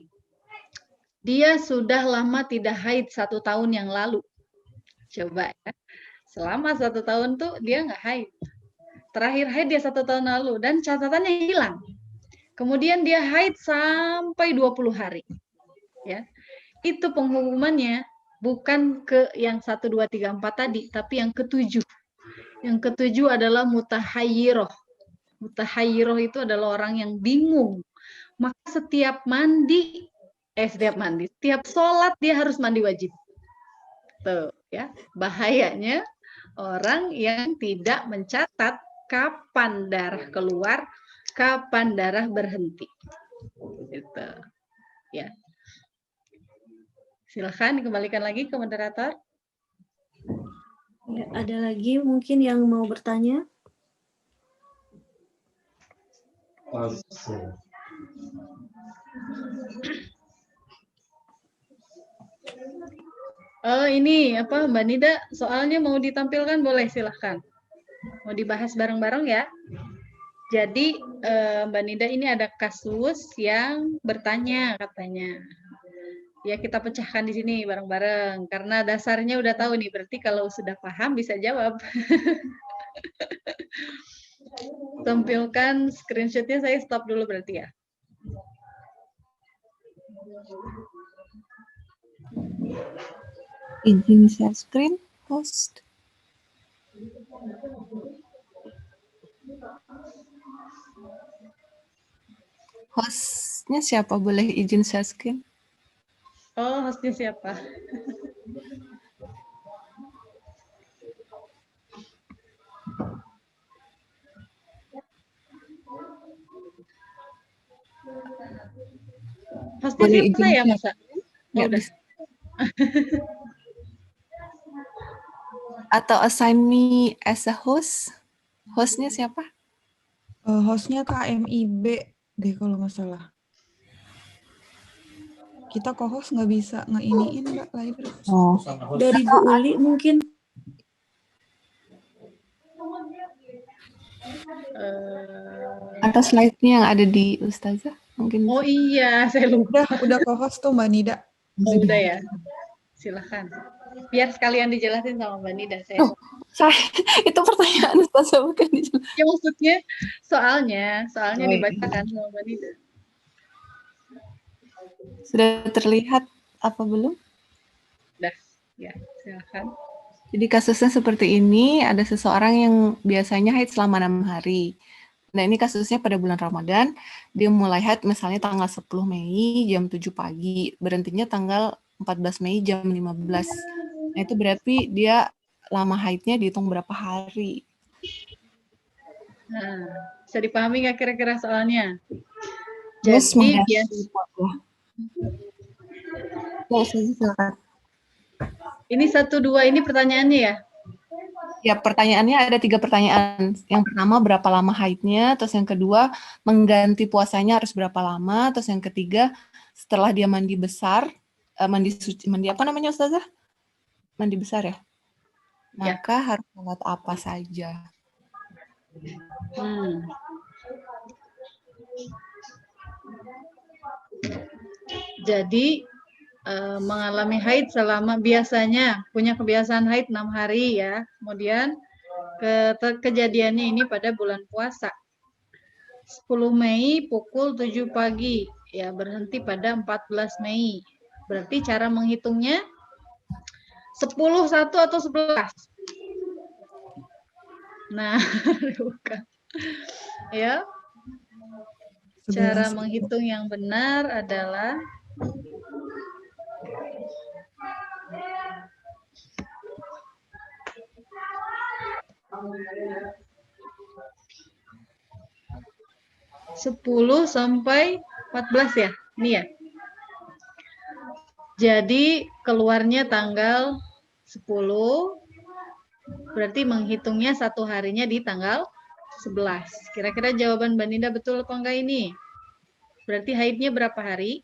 dia sudah lama tidak haid 1 tahun yang lalu. Coba ya, selama 1 tahun tuh dia nggak haid. Terakhir haid dia 1 tahun lalu dan catatannya hilang. Kemudian dia haid sampai 20 hari. Ya. Itu penghukumannya bukan ke yang 1, 2, 3, 4 tadi, tapi yang ke-7. Yang ke-7 adalah mutahayyiroh. Mutahayyiroh itu adalah orang yang bingung. Maka setiap sholat dia harus mandi wajib. Tuh, ya. Bahayanya orang yang tidak mencatat kapan darah keluar, kapan darah berhenti. Gitu. Ya. Silakan dikembalikan lagi ke moderator. Ya, ada lagi mungkin yang mau bertanya? Oh, ini apa Mbak Nida, soalnya mau ditampilkan, boleh silahkan. Mau dibahas bareng-bareng ya. Jadi Mbak Nida ini ada kasus yang bertanya katanya. Ya kita pecahkan di sini bareng-bareng karena dasarnya udah tahu nih, berarti kalau sudah paham bisa jawab. Tampilkan screenshotnya, saya stop dulu berarti ya. Izin share screen, host. Hostnya siapa? Boleh izin share screen? Oh, hostnya siapa? Hostnya Boleh siapa izin saya, share? masa? Oh, Nggak udah. bisa. Atau assign me as a host? Hostnya siapa? Hostnya KMIB deh kalau nggak salah. Kita co-host nggak bisa ngeiniin Mbak Lider. Oh, Dari Bu Uli mungkin. atau slide-nya yang ada di Ustazah? Mungkin Oh bisa. iya, saya lupa. Udah co-host tuh Mbak Nida. Oh, udah ya. Silahkan. Biar sekalian dijelasin sama Mbak Nida. Oh, saya, itu pertanyaan Ustazah bukan dijelasin. Ya maksudnya soalnya Oh, iya. dibacakan sama Mbak Nida. Sudah terlihat apa belum? Udah, ya silahkan. Jadi kasusnya seperti ini, ada seseorang yang biasanya haid selama 6 hari. Nah ini kasusnya pada bulan Ramadan, dia mulai haid misalnya tanggal 10 Mei jam 7 pagi, berhentinya tanggal 14 Mei jam 15. Nah itu berarti dia lama haidnya dihitung berapa hari. Nah, bisa dipahami nggak kira-kira soalnya? Terus Jadi dia ya, silakan. ini 1, 2 ini pertanyaannya ya? Ya, pertanyaannya ada 3 pertanyaan. Yang pertama, berapa lama haidnya? Terus yang kedua, mengganti puasanya harus berapa lama? Terus yang ketiga, setelah dia mandi besar, mandi apa namanya Ustazah? Mandi besar ya? Maka harus sholat apa saja? Jadi mengalami haid selama, biasanya punya kebiasaan haid 6 hari ya. Kemudian kejadiannya ini pada bulan puasa. 10 Mei pukul 7 pagi. Ya, berhenti pada 14 Mei. Berarti cara menghitungnya 10, 1 atau 11. Nah, bukan. Ya. Cara menghitung yang benar adalah (10 sampai 14 ya? Ini ya. Jadi keluarnya tanggal 10, berarti menghitungnya 1 harinya di tanggal 11. Kira-kira jawaban Mbak Ninda betul apa enggak ini? Berarti haidnya berapa hari?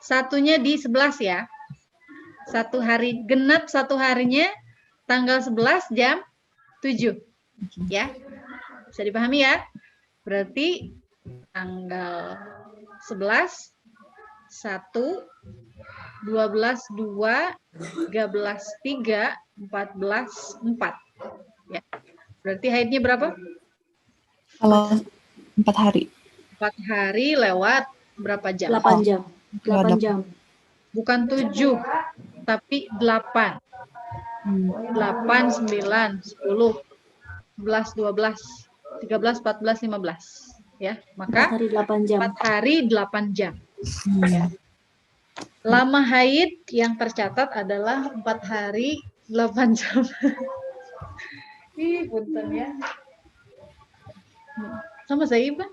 Satunya di 11 ya. 1 hari genap, 1 harinya tanggal 11 jam 7. Ya. Bisa dipahami ya? Berarti tanggal 11 1, 12, 2, 13, 3, 14, 4. Ya. Berarti haidnya berapa? Kalau 4 hari. 4 hari lewat berapa jam? 8 jam. 8 Lewat jam. Bukan 7, tapi 8. 8, 9, 10, 11, 12, 13, 14, 15. Ya, 4 maka hari 8 jam. 4 hari 8 jam. Ya. Lama haid yang tercatat adalah 4 hari 8 jam. Ih, punten ya. Sama saya, Ibu.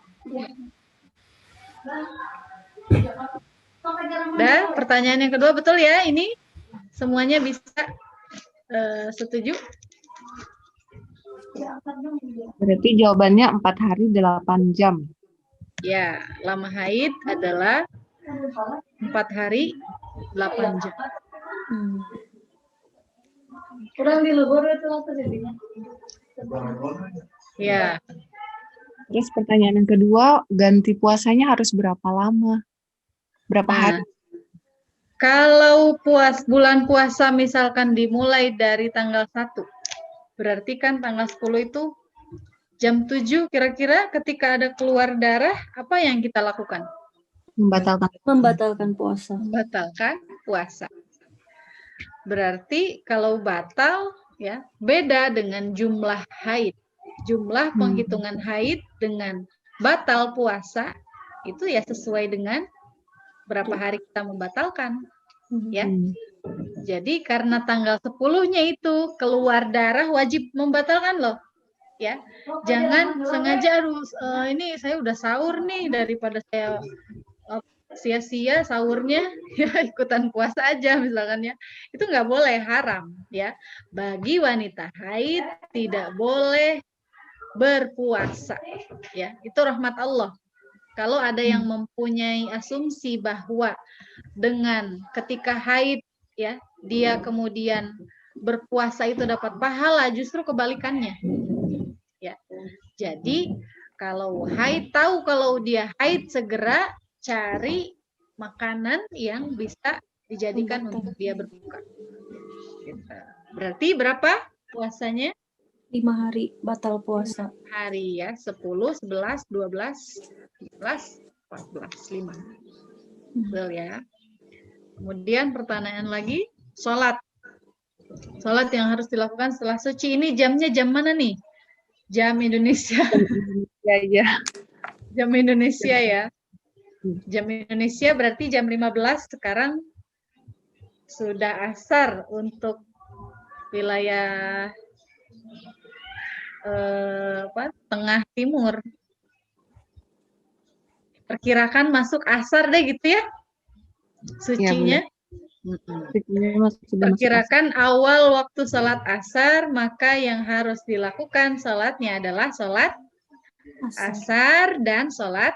Dah, pertanyaan yang kedua betul ya ini? Semuanya bisa setuju? Berarti jawabannya 4 hari 8 jam. Ya, lama haid adalah 4 hari 8 jam. Kurang di luar itu apa jadinya? Ya, Terus pertanyaan yang kedua, ganti puasanya harus berapa lama? Berapa nah, hari? kalau bulan puasa misalkan dimulai dari tanggal 1, berarti kan tanggal 10 itu jam 7 kira-kira ketika ada keluar darah, apa yang kita lakukan? Membatalkan puasa. Membatalkan puasa. Berarti kalau batal ya beda dengan jumlah haid. Jumlah penghitungan haid dengan batal puasa itu ya sesuai dengan berapa hari kita membatalkan ya. Jadi karena tanggal 10-nya itu keluar darah wajib membatalkan loh. Ya. Jangan sengaja harus ini saya udah sahur nih daripada saya sia-sia sahurnya ya ikutan puasa aja misalkan ya. Itu nggak boleh, haram ya. Bagi wanita haid tidak boleh berpuasa ya. Itu rahmat Allah. Kalau ada yang mempunyai asumsi bahwa dengan ketika haid ya dia kemudian berpuasa itu dapat pahala, justru kebalikannya. Ya. Jadi kalau haid tahu kalau dia haid segera cari makanan yang bisa dijadikan untuk dia berbuka. Berarti berapa puasanya? 5 hari batal puasa. Hari ya, 10, 11, 12, 13, 14, 5. Betul ya. Kemudian pertanyaan lagi, sholat. Sholat yang harus dilakukan setelah suci. Ini jamnya jam mana nih? Jam Indonesia. Ya. Jam Indonesia ya. Jam Indonesia berarti jam 15 sekarang sudah asar untuk wilayah tengah timur. Perkirakan masuk asar deh gitu ya. Sucinya. Perkirakan awal waktu sholat asar, maka yang harus dilakukan sholatnya adalah sholat asar dan sholat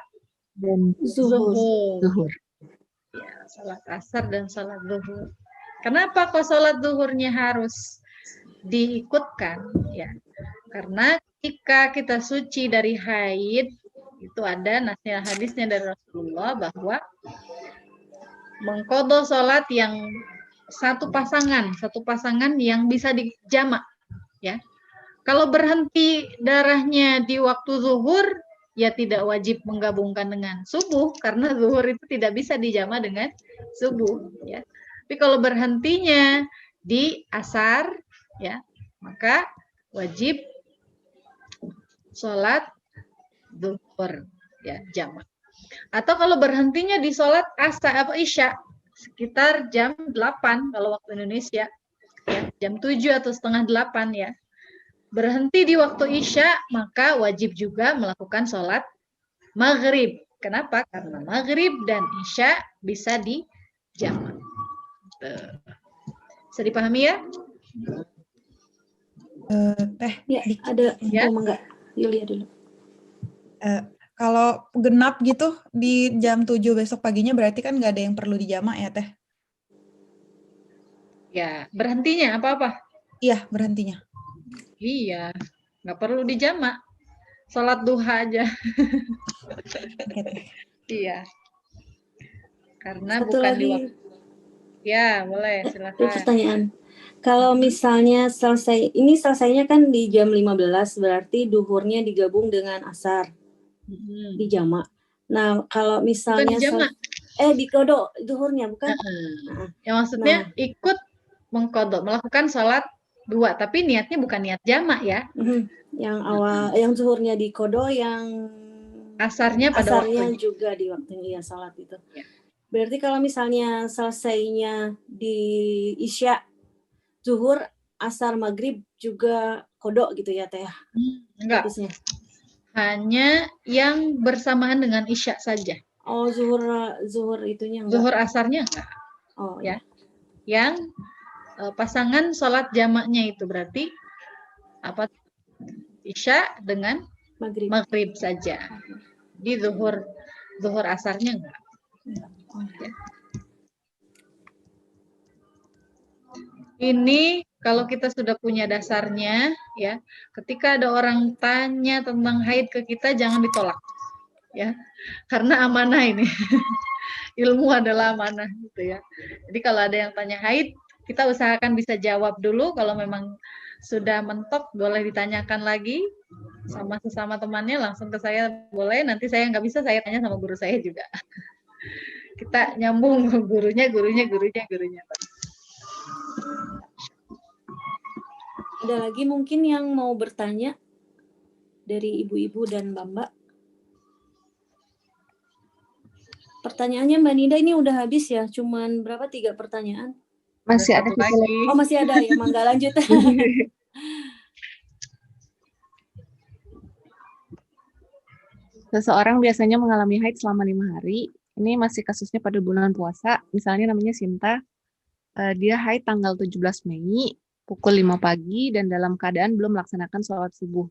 zuhur. Ya, sholat asar dan sholat zuhur. Kenapa kok sholat zuhurnya harus diikutkan? Ya, karena ketika kita suci dari haid, itu ada nasihat hadisnya dari Rasulullah bahwa mengqadha sholat yang satu pasangan yang bisa dijamak. Ya, kalau berhenti darahnya di waktu zuhur, ya tidak wajib menggabungkan dengan subuh karena zuhur itu tidak bisa dijamak dengan subuh. Ya, tapi kalau berhentinya di asar, ya maka wajib sholat zuhur ya jamak. Atau kalau berhentinya di sholat isya sekitar jam 8 kalau waktu Indonesia ya, jam 7 atau setengah 8 ya. Berhenti di waktu isya maka wajib juga melakukan sholat maghrib. Kenapa? Karena maghrib dan isya bisa dijamak. Bisa dipahami ya? Teh, Ya, ada Ya. enggak? Yulia dulu. Kalau genap gitu di jam 7 besok paginya berarti kan nggak ada yang perlu dijamak ya, Teh? Ya, berhentinya apa-apa? Iya, berhentinya. Iya, nggak perlu dijamak. Sholat duha aja. Oke, Teh. Iya. Karena Satu bukan di lagi waktu. Ya, boleh, ada silakan. pertanyaan. Kalau misalnya selesainya kan di jam 15, berarti duhurnya digabung dengan asar di jamak. Nah, kalau Bukan misalnya di jamak. di kodok duhurnya bukan? Ya maksudnya ikut mengkodok, melakukan sholat 2, tapi niatnya bukan niat jamak ya. Yang awal, yang zuhurnya di kodo, yang Asarnya pada asarnya waktunya. juga di waktunya sholat itu. Ya. Berarti kalau misalnya selesainya di isya, zuhur, asar, maghrib juga kodok gitu ya Teh? Enggak. Bagusnya. Hanya yang bersamaan dengan isya saja. Oh, zuhur itunya enggak? Zuhur asarnya enggak. Oh ya. Yang pasangan sholat jamaknya itu berarti apa? Isya dengan maghrib saja. Di zuhur asarnya enggak. Ya. Ini kalau kita sudah punya dasarnya, ya, ketika ada orang tanya tentang haid ke kita, jangan ditolak, ya, karena amanah ini. Ilmu adalah amanah, gitu ya. Jadi kalau ada yang tanya haid, kita usahakan bisa jawab dulu. Kalau memang sudah mentok, boleh ditanyakan lagi sama sesama temannya, langsung ke saya boleh. Nanti saya nggak bisa, saya tanya sama guru saya juga. Kita nyambung gurunya. Ada lagi mungkin yang mau bertanya dari ibu-ibu dan mbak-mbak? Pertanyaannya Mbak Nida ini udah habis ya? Cuman berapa? 3 pertanyaan? Masih ada lagi. Oh, masih ada ya, mangga lanjut. Seseorang biasanya mengalami haid selama 5 hari. Ini masih kasusnya pada bulan puasa. Misalnya namanya Sinta. Dia haid tanggal 17 Mei, pukul 5 pagi, dan dalam keadaan belum melaksanakan sholat subuh.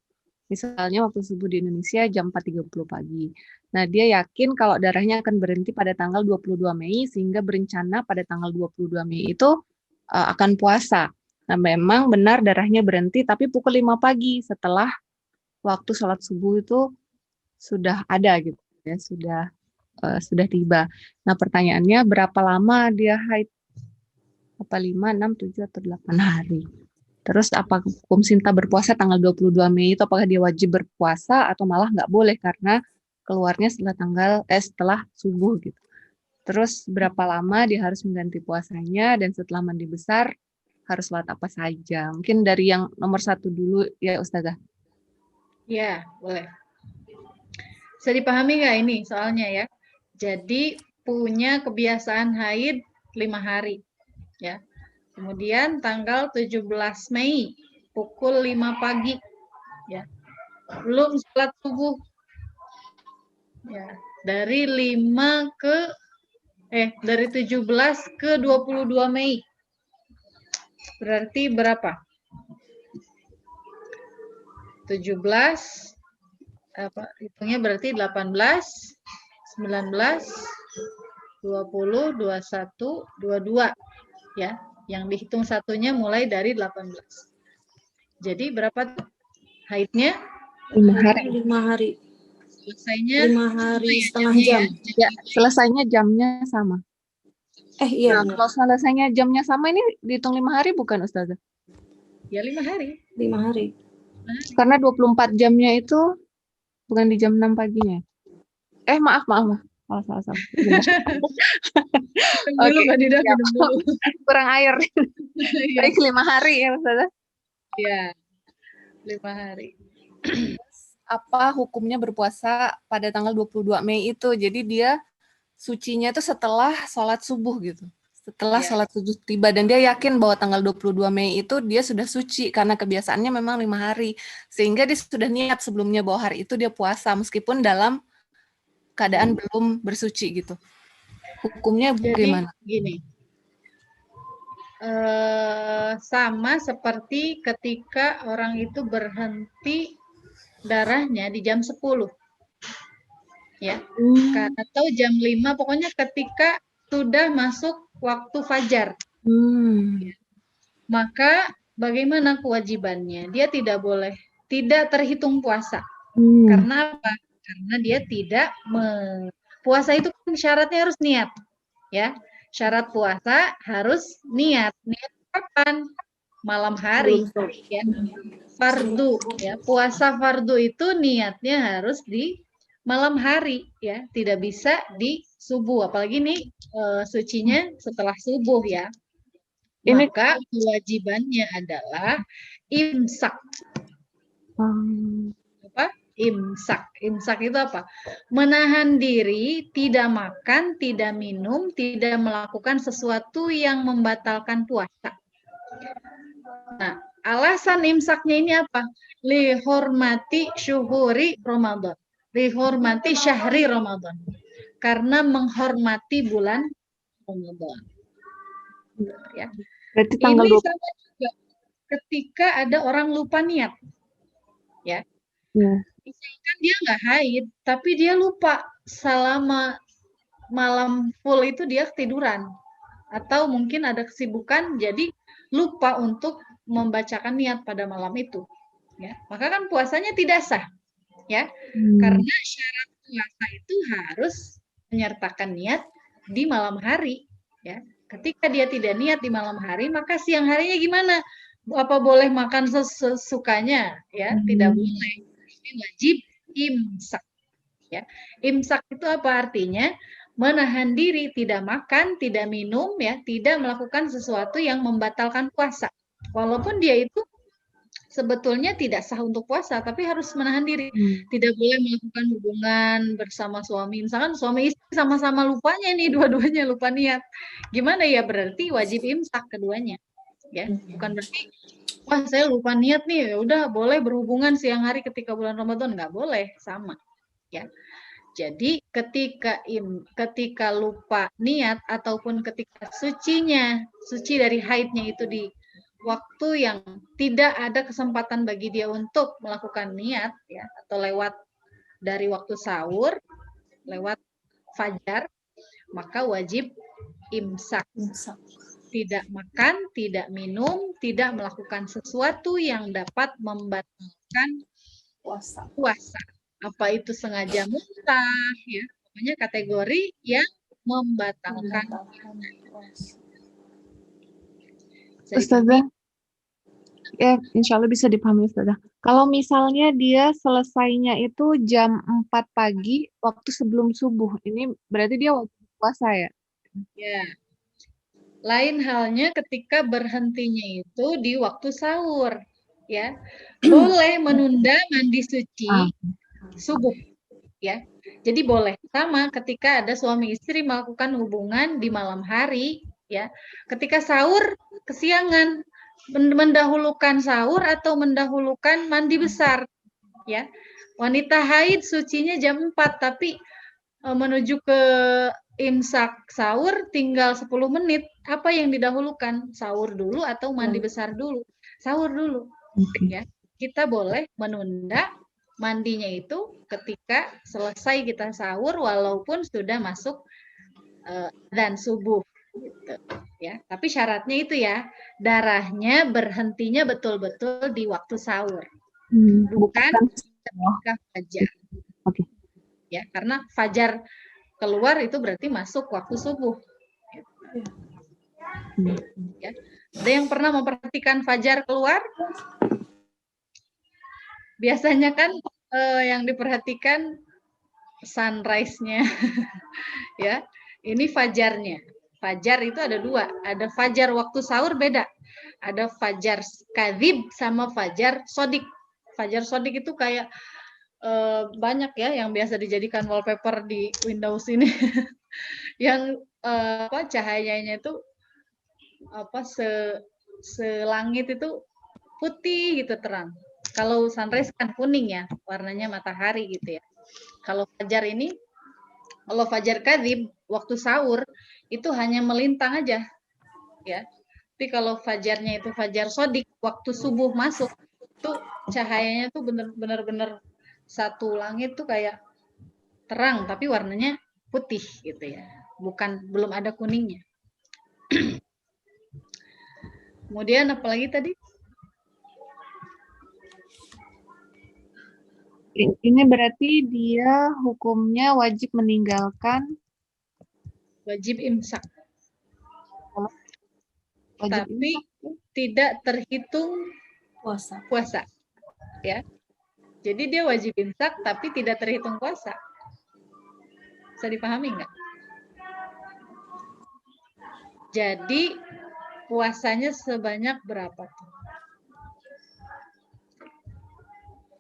Misalnya waktu subuh di Indonesia jam 4.30 pagi. Nah, dia yakin kalau darahnya akan berhenti pada tanggal 22 Mei, sehingga berencana pada tanggal 22 Mei itu akan puasa. Nah, memang benar darahnya berhenti, tapi pukul 5 pagi setelah waktu sholat subuh itu sudah ada gitu ya, sudah tiba. Nah, pertanyaannya berapa lama dia haid? Apa 5, 6, 7, atau 8 hari? Terus apa hukum Sinta berpuasa tanggal 22 Mei itu, apakah dia wajib berpuasa atau malah nggak boleh karena keluarnya setelah subuh gitu. Terus berapa lama dia harus mengganti puasanya, dan setelah mandi besar harus sholat apa saja? Mungkin dari yang nomor 1 dulu ya Ustazah. Ya, boleh. Bisa dipahami nggak ini soalnya ya? Jadi punya kebiasaan haid 5 hari. Ya. Kemudian tanggal 17 Mei pukul 5 pagi. Ya. Belum sholat subuh. Ya. Dari 17 ke 22 Mei. Berarti berapa? 17 hitungnya berarti 18, 19, 20, 21, 22 ya. Yang dihitung satunya mulai dari 18. Jadi berapa haidnya? 5 hari. 5 hari. Selesainya 5 hari setengah jam. Ya, selesainya jamnya sama. Iya. Nah, kalau selesainya jamnya sama ini dihitung 5 hari bukan Ustazah? Ya 5 hari. 5 hari. Karena 24 jamnya itu bukan di jam 6 paginya. Maaf. Salah. Oke. Kurang air. Baik, 5 hari ya Ustazah? Iya. 5 hari. Apa hukumnya berpuasa pada tanggal 22 Mei itu? Jadi dia sucinya itu setelah sholat subuh gitu. Setelah sholat subuh tiba, dan dia yakin bahwa tanggal 22 Mei itu dia sudah suci karena kebiasaannya memang 5 hari. Sehingga dia sudah niat sebelumnya bahwa hari itu dia puasa meskipun dalam keadaan belum bersuci gitu. Hukumnya bagaimana? Jadi gini. Sama seperti ketika orang itu berhenti darahnya di jam 10. Ya. Atau jam 5, pokoknya ketika sudah masuk waktu fajar. Maka bagaimana kewajibannya? Dia tidak terhitung puasa. Karena apa? Karena dia tidak puasa itu kan syaratnya harus niat. ya. Syarat puasa harus niat. Niat kapan? Malam hari, ya. Fardu, ya. Puasa fardu itu niatnya harus di malam hari, ya. Tidak bisa di subuh. Apalagi nih sucinya setelah subuh, ya. Maka kewajibannya adalah imsak. Apa? Imsak. Imsak itu apa? Menahan diri, tidak makan, tidak minum, tidak melakukan sesuatu yang membatalkan puasa. Nah, alasan imsaknya ini apa? Lihormati syuhuri Ramadan. Lihormati syahri Ramadan. Karena menghormati bulan Ramadan. Ya. Berarti tanggal Ini 20. sama juga ketika ada orang lupa niat. Ya. Misalkan dia nggak haid, tapi dia lupa selama malam full itu dia ketiduran. Atau mungkin ada kesibukan, jadi lupa untuk membacakan niat pada malam itu. Ya, maka kan puasanya tidak sah. Ya, karena syarat puasa itu harus menyertakan niat di malam hari. Ya, ketika dia tidak niat di malam hari, maka siang harinya gimana? Apa boleh makan sesukanya? Ya, tidak boleh. Ini wajib imsak. Ya, imsak itu apa artinya? Menahan diri, tidak makan, tidak minum, ya, tidak melakukan sesuatu yang membatalkan puasa. Walaupun dia itu sebetulnya tidak sah untuk puasa, tapi harus menahan diri. Tidak boleh melakukan hubungan bersama suami. Misalkan suami istri sama-sama lupanya nih, dua-duanya lupa niat. Gimana ya? Berarti wajib imsak keduanya. Ya, bukan berarti wah saya lupa niat nih, udah boleh berhubungan siang hari ketika bulan Ramadan, nggak boleh, sama. Ya. Jadi ketika lupa niat ataupun ketika suci dari haidnya itu di waktu yang tidak ada kesempatan bagi dia untuk melakukan niat, ya, atau lewat dari waktu sahur, lewat fajar, maka wajib imsak. Tidak makan, tidak minum, tidak melakukan sesuatu yang dapat membatalkan puasa. Apa itu sengaja muntah, ya, pokoknya kategori yang membatalkan puasa. Ustazah, ya insya Allah bisa dipahami Ustazah. Kalau misalnya dia selesainya itu jam 4 pagi waktu sebelum subuh, ini berarti dia wajib puasa ya? Ya. Lain halnya ketika berhentinya itu di waktu sahur, ya. Boleh menunda mandi suci subuh, ya. Jadi boleh sama ketika ada suami istri melakukan hubungan di malam hari, ya. Ketika sahur kesiangan, mendahulukan sahur atau mendahulukan mandi besar, ya. Wanita haid sucinya jam 4 tapi menuju ke imsak sahur tinggal 10 menit. Apa yang didahulukan? Sahur dulu atau mandi besar dulu? Sahur dulu. Ya. Kita boleh menunda mandinya itu ketika selesai kita sahur walaupun sudah masuk dan subuh gitu, ya. Tapi syaratnya itu ya, darahnya berhentinya betul-betul di waktu sahur. Bukan ketika fajar. Ya, karena fajar keluar itu berarti masuk waktu subuh. Ya. Ada yang pernah memperhatikan fajar keluar? Biasanya kan yang diperhatikan sunrise-nya. Ya, ini fajarnya. Fajar itu ada dua. Ada fajar waktu sahur beda. Ada fajar kadzib sama fajar sodik. Fajar sodik itu kayak banyak ya yang biasa dijadikan wallpaper di Windows ini. Yang cahayanya itu selangit itu putih gitu terang. Kalau sunrise kan kuning ya, warnanya matahari gitu ya. Kalau fajar kadzib waktu sahur itu hanya melintang aja ya. Tapi kalau fajarnya itu fajar sodik waktu subuh masuk itu cahayanya tuh benar-benar satu langit tuh kayak terang tapi warnanya putih gitu ya. Belum ada kuningnya. Kemudian apalagi tadi? Ini berarti dia hukumnya wajib meninggalkan wajib imsak. Wajib Tapi imsak. tidak terhitung Puasa. puasa. Ya. Jadi dia wajib imsak tapi tidak terhitung puasa. Bisa dipahami nggak? Jadi puasanya sebanyak berapa tuh?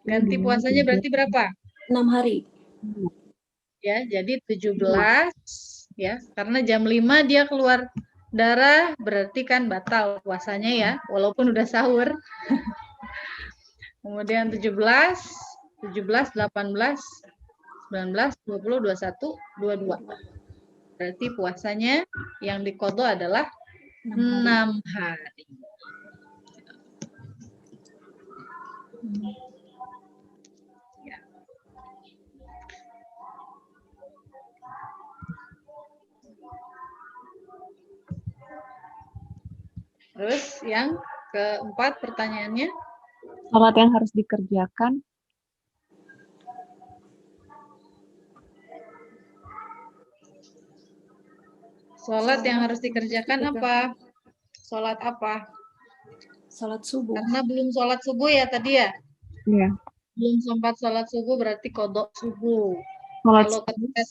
Ganti puasanya berarti berapa? 6 hari. Ya, jadi 17 ya. Karena jam 5 dia keluar darah berarti kan batal puasanya ya, walaupun udah sahur. Kemudian 17, 18, 19, 20, 21, 22. Berarti puasanya yang diqadha adalah 6 hari. Ya. Terus yang keempat pertanyaannya, Sholat yang harus dikerjakan. sholat yang harus dikerjakan apa? Sholat apa? Sholat subuh. Karena belum sholat subuh ya tadi ya? Iya. Belum sempat sholat subuh berarti kodok subuh. Sholat Kalau ketika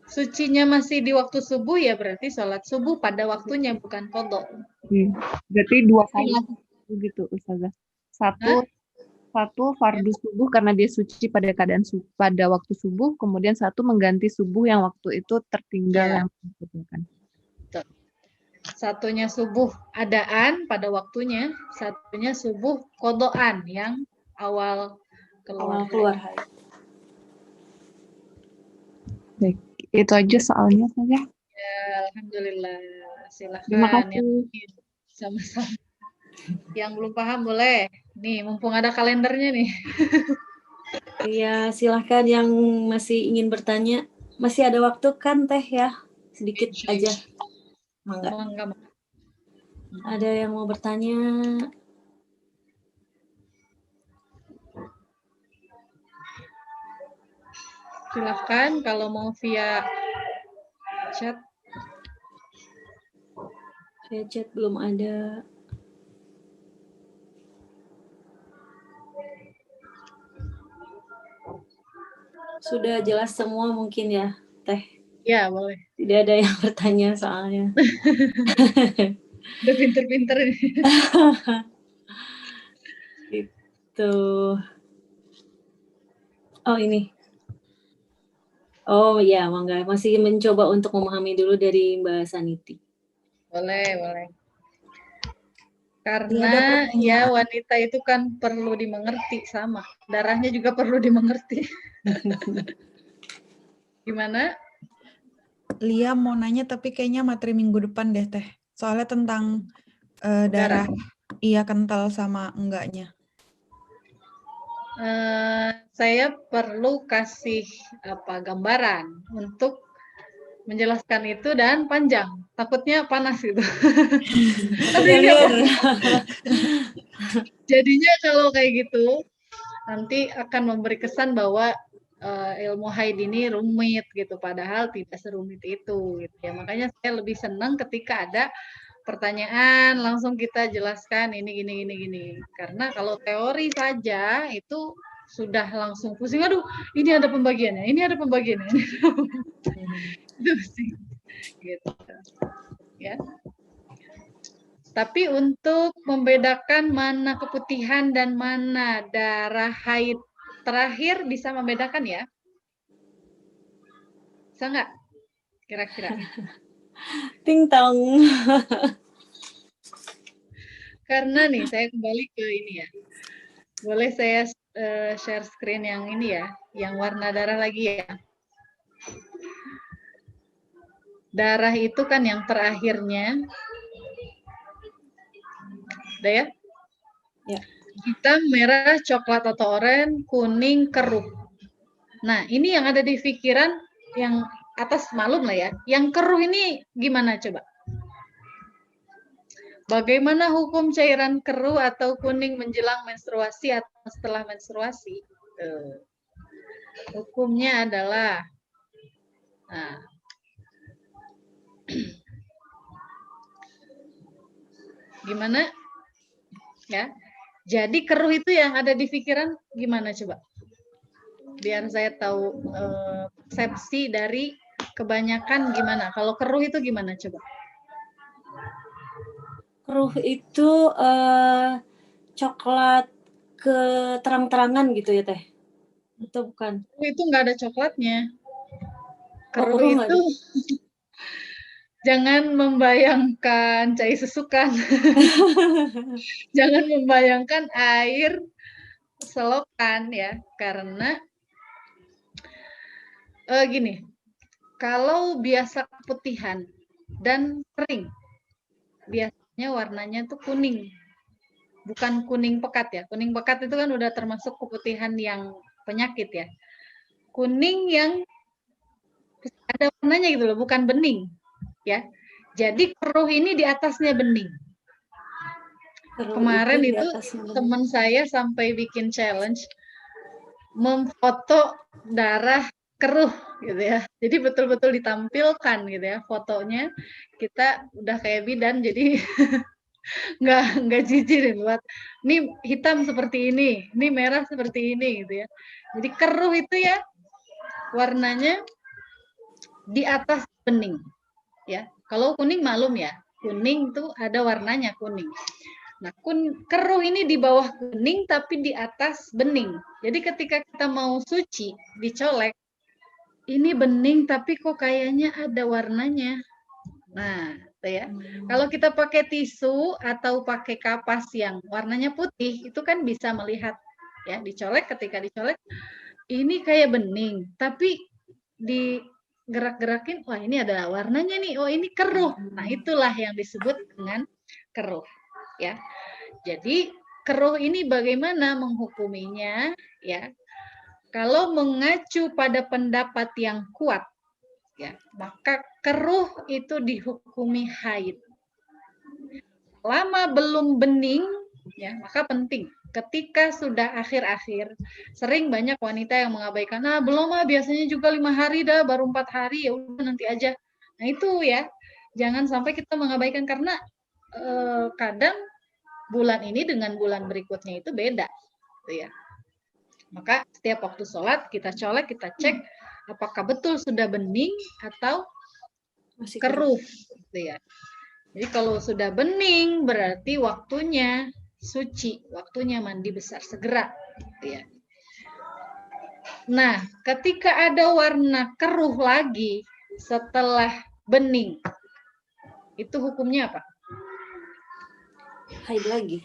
sucinya masih di waktu subuh ya berarti sholat subuh pada waktunya bukan kodok. Berarti 2 kali begitu Ustazah. Satu fardu subuh karena dia suci pada keadaan pada waktu subuh, kemudian satu mengganti subuh yang waktu itu tertinggal Ya. yang dikerjakan. Satunya subuh adaan pada waktunya, satunya subuh kodoan yang awal keluar. hari. Baik, itu aja soalnya saja. Ya, alhamdulillah. Terima Silakan kasih. yang sama-sama. Yang belum paham boleh. Nih, mumpung ada kalendernya nih. Iya, silahkan yang masih ingin bertanya. Masih ada waktu kan Teh ya? Sedikit aja. Mangga. Mangga. Ada yang mau bertanya? Silahkan kalau mau via chat. Via chat belum ada. Sudah jelas semua mungkin ya, Teh. Ya, boleh. Tidak ada yang bertanya soalnya. Udah pinter-pinter ini. Itu. Oh, ini. Oh ya, mangga. Masih mencoba untuk memahami dulu dari Mbak Saniti. Boleh, boleh. Karena ya wanita itu kan perlu dimengerti sama. Darahnya juga perlu dimengerti. Gimana? Lia mau nanya tapi kayaknya materi minggu depan deh Teh. Soalnya tentang darah iya kental sama enggaknya. Saya perlu kasih gambaran untuk menjelaskan itu dan panjang. Takutnya panas gitu. Jadinya kalau kayak gitu nanti akan memberi kesan bahwa ilmu haid ini rumit gitu, padahal tidak serumit itu gitu ya. Makanya saya lebih senang ketika ada pertanyaan langsung kita jelaskan ini gini. Karena kalau teori saja itu sudah langsung pusing, aduh ini ada pembagiannya. Itu sih gitu ya. Tapi untuk membedakan mana keputihan dan mana darah haid terakhir bisa membedakan ya? Bisa nggak? Kira-kira. Ting tong. Karena nih saya kembali ke ini ya. Boleh saya share screen yang ini ya, yang warna darah lagi ya. Darah itu kan yang terakhirnya. Udah ya? Ya. Hitam, merah, coklat atau oranye, kuning, keruh. Nah, ini yang ada di pikiran yang atas malum lah ya. Yang keruh ini gimana coba? Bagaimana hukum cairan keruh atau kuning menjelang menstruasi atau setelah menstruasi? Hukumnya adalah, nah, Gimana? Ya. Jadi keruh itu yang ada di pikiran gimana coba? Biar saya tahu persepsi dari kebanyakan gimana. Kalau keruh itu gimana coba? Keruh itu coklat terang-terangan gitu ya Teh? Atau bukan? Keruh itu nggak ada coklatnya. Oh, Keruh keruh nggak itu ada. jangan membayangkan cai susukan. Jangan membayangkan air selokan ya, karena gini, kalau biasa keputihan dan kering, biasanya warnanya tuh kuning, bukan kuning pekat ya. Kuning pekat itu kan udah termasuk keputihan yang penyakit ya. Kuning yang ada warnanya gitu loh, bukan bening ya. Jadi keruh ini di atasnya bening. Keruh Kemarin di itu atasnya bening. teman saya sampai bikin challenge memfoto darah keruh gitu ya. Jadi betul-betul ditampilkan gitu ya fotonya. Kita udah kayak bidan jadi nggak jijik buat ini hitam seperti ini merah seperti ini gitu ya. Jadi keruh itu ya warnanya di atas bening ya. Kalau kuning malum ya, kuning itu ada warnanya kuning. Nah, keruh ini di bawah kuning tapi di atas bening. Jadi ketika kita mau suci, dicolek, ini bening tapi kok kayaknya ada warnanya. Nah, itu ya. Kalau kita pakai tisu atau pakai kapas yang warnanya putih, itu kan bisa melihat ya, dicolek, ketika dicolek ini kayak bening, tapi digerak-gerakin, wah ini ada warnanya nih, oh ini keruh. Nah, itulah yang disebut dengan keruh ya. Jadi keruh ini bagaimana menghukuminya ya? Kalau mengacu pada pendapat yang kuat ya, maka keruh itu dihukumi haid. Lama belum bening ya, maka penting ketika sudah akhir-akhir, sering banyak wanita yang mengabaikan, belum biasanya juga 5 hari dah, baru 4 hari, ya udah nanti aja. Nah itu ya, jangan sampai kita mengabaikan karena kadang bulan ini dengan bulan berikutnya itu beda, gitu ya. Maka setiap waktu sholat kita colek, kita cek apakah betul sudah bening atau Masih keruh, gitu ya. Jadi kalau sudah bening berarti waktunya suci, waktunya mandi besar segera, gitu ya. Nah, ketika ada warna keruh lagi setelah bening, itu hukumnya apa? haid lagi.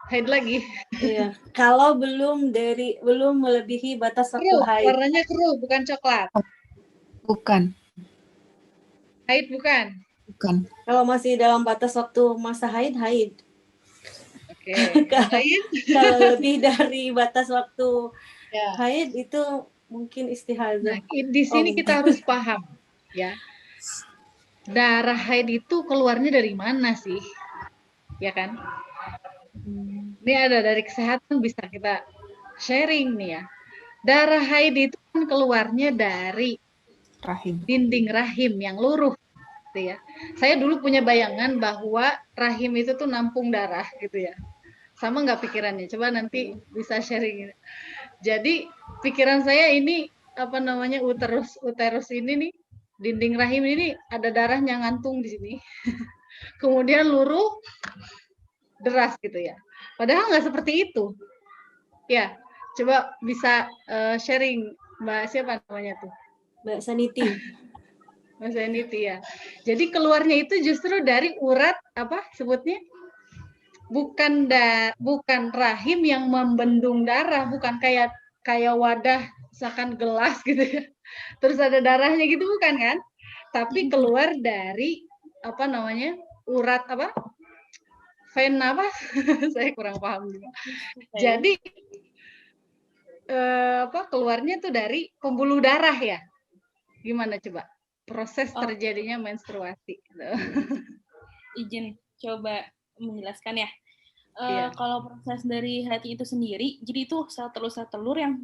Haid lagi. Iya. Kalau belum melebihi batas waktu Keruh, haid. warnanya keruh, bukan coklat. Bukan, Haid bukan. bukan. Kalau masih dalam batas waktu masa haid. Oke, yang lain? Kalau lebih dari batas waktu Ya. haid itu mungkin Nah, istihadzah. di sini kita harus paham ya. Darah haid itu keluarnya dari mana sih? Ya kan? Ini ada dari kesehatan bisa kita sharing nih ya. Darah haid itu kan keluarnya dari Rahim. dinding rahim yang luruh gitu ya. Saya dulu punya bayangan bahwa rahim itu tuh nampung darah gitu ya. Sama nggak pikirannya? Coba nanti bisa sharing. Jadi pikiran saya ini apa namanya uterus ini nih, dinding rahim ini ada darahnya ngantung di sini. Kemudian luruh deras gitu ya. Padahal nggak seperti itu. Ya, coba bisa sharing Mbak siapa namanya tuh? Mbak Saniti. Mbak Saniti ya. Jadi keluarnya itu justru dari urat apa sebutnya? Bukan rahim yang membendung darah, bukan kayak wadah misalkan gelas gitu ya. Terus ada darahnya gitu bukan kan? Tapi keluar dari apa namanya? Urat apa? Vein apa? Saya kurang paham juga. Jadi keluarnya tuh dari pembuluh darah ya. Gimana coba? Proses terjadinya menstruasi. Izin coba menjelaskan ya. Iya. Kalau proses dari hati itu sendiri, jadi itu sel telur yang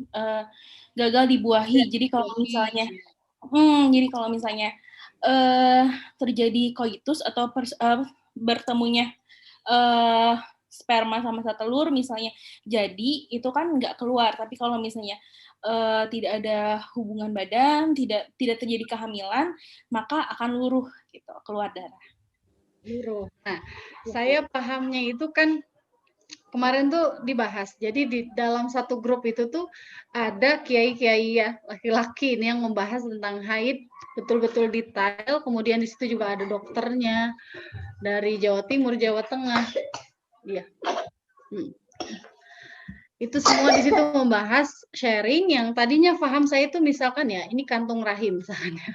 gagal dibuahi. Jadi kalau misalnya terjadi koitus atau bertemunya sperma sama sel telur misalnya, jadi itu kan nggak keluar. Tapi kalau misalnya tidak ada hubungan badan, tidak terjadi kehamilan, maka akan luruh gitu, keluar darah. Luruh. Nah, saya pahamnya itu kan kemarin tuh dibahas. Jadi di dalam satu grup itu tuh ada kiai-kiai ya laki-laki ini yang membahas tentang haid betul-betul detail. Kemudian di situ juga ada dokternya dari Jawa Timur, Jawa Tengah. Iya. Itu semua di situ membahas sharing yang tadinya paham saya itu misalkan ya ini kantung rahim misalnya.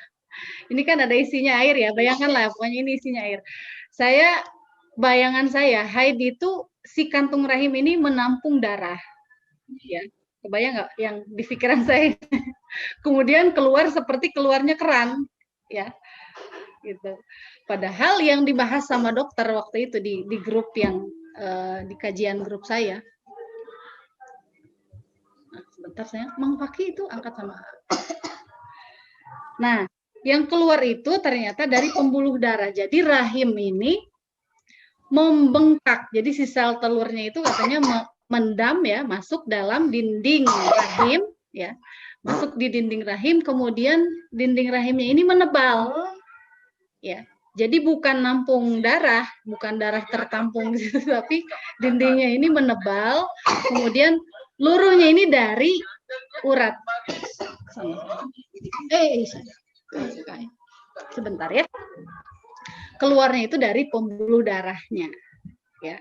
Ini kan ada isinya air ya, bayangkanlah pokoknya ini isinya air. Bayangan saya haid itu si kantung rahim ini menampung darah. Ya, kebayang nggak yang di pikiran saya? Kemudian keluar seperti keluarnya keran, ya. Gitu. Padahal yang dibahas sama dokter waktu itu di grup yang di kajian grup saya. Nah, sebentar saya, Mang Paki itu angkat sama. Nah, yang keluar itu ternyata dari pembuluh darah. Jadi rahim ini membengkak. Jadi si sel telurnya itu katanya mendam ya, masuk dalam dinding rahim ya. Masuk di dinding rahim, kemudian dinding rahimnya ini menebal. Ya. Jadi bukan nampung darah, bukan darah tertampung di situ, tapi dindingnya ini menebal, kemudian luruhnya ini dari urat. Sebentar ya. Keluarnya itu dari pembuluh darahnya. Ya.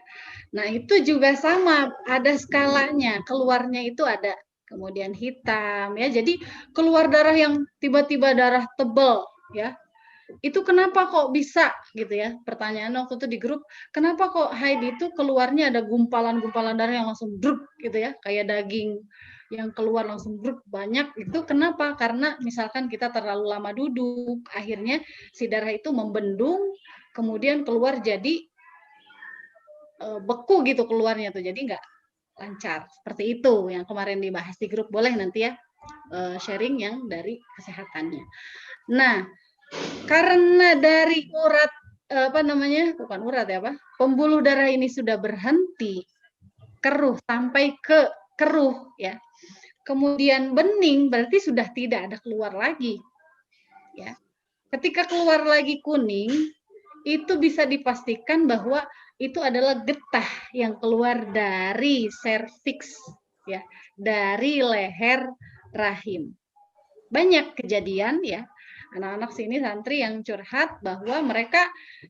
Nah, itu juga sama, ada skalanya. Keluarnya itu ada kemudian hitam ya. Jadi keluar darah yang tiba-tiba darah tebal ya. Itu kenapa kok bisa gitu ya? Pertanyaan waktu itu di grup, kenapa kok haid itu keluarnya ada gumpalan-gumpalan darah yang langsung drup gitu ya, kayak daging yang keluar langsung drup banyak. Itu kenapa? Karena misalkan kita terlalu lama duduk, akhirnya si darah itu membendung, kemudian keluar jadi beku gitu keluarnya tuh, jadi nggak lancar. Seperti itu yang kemarin dibahas di grup. Boleh nanti ya sharing yang dari kesehatannya. Nah, karena dari urat bukan urat ya pembuluh darah ini sudah berhenti keruh sampai ke keruh ya, kemudian bening, berarti sudah tidak ada keluar lagi ya. Ketika keluar lagi kuning, itu bisa dipastikan bahwa itu adalah getah yang keluar dari serviks ya, dari leher rahim. Banyak kejadian ya, anak-anak sini santri yang curhat bahwa mereka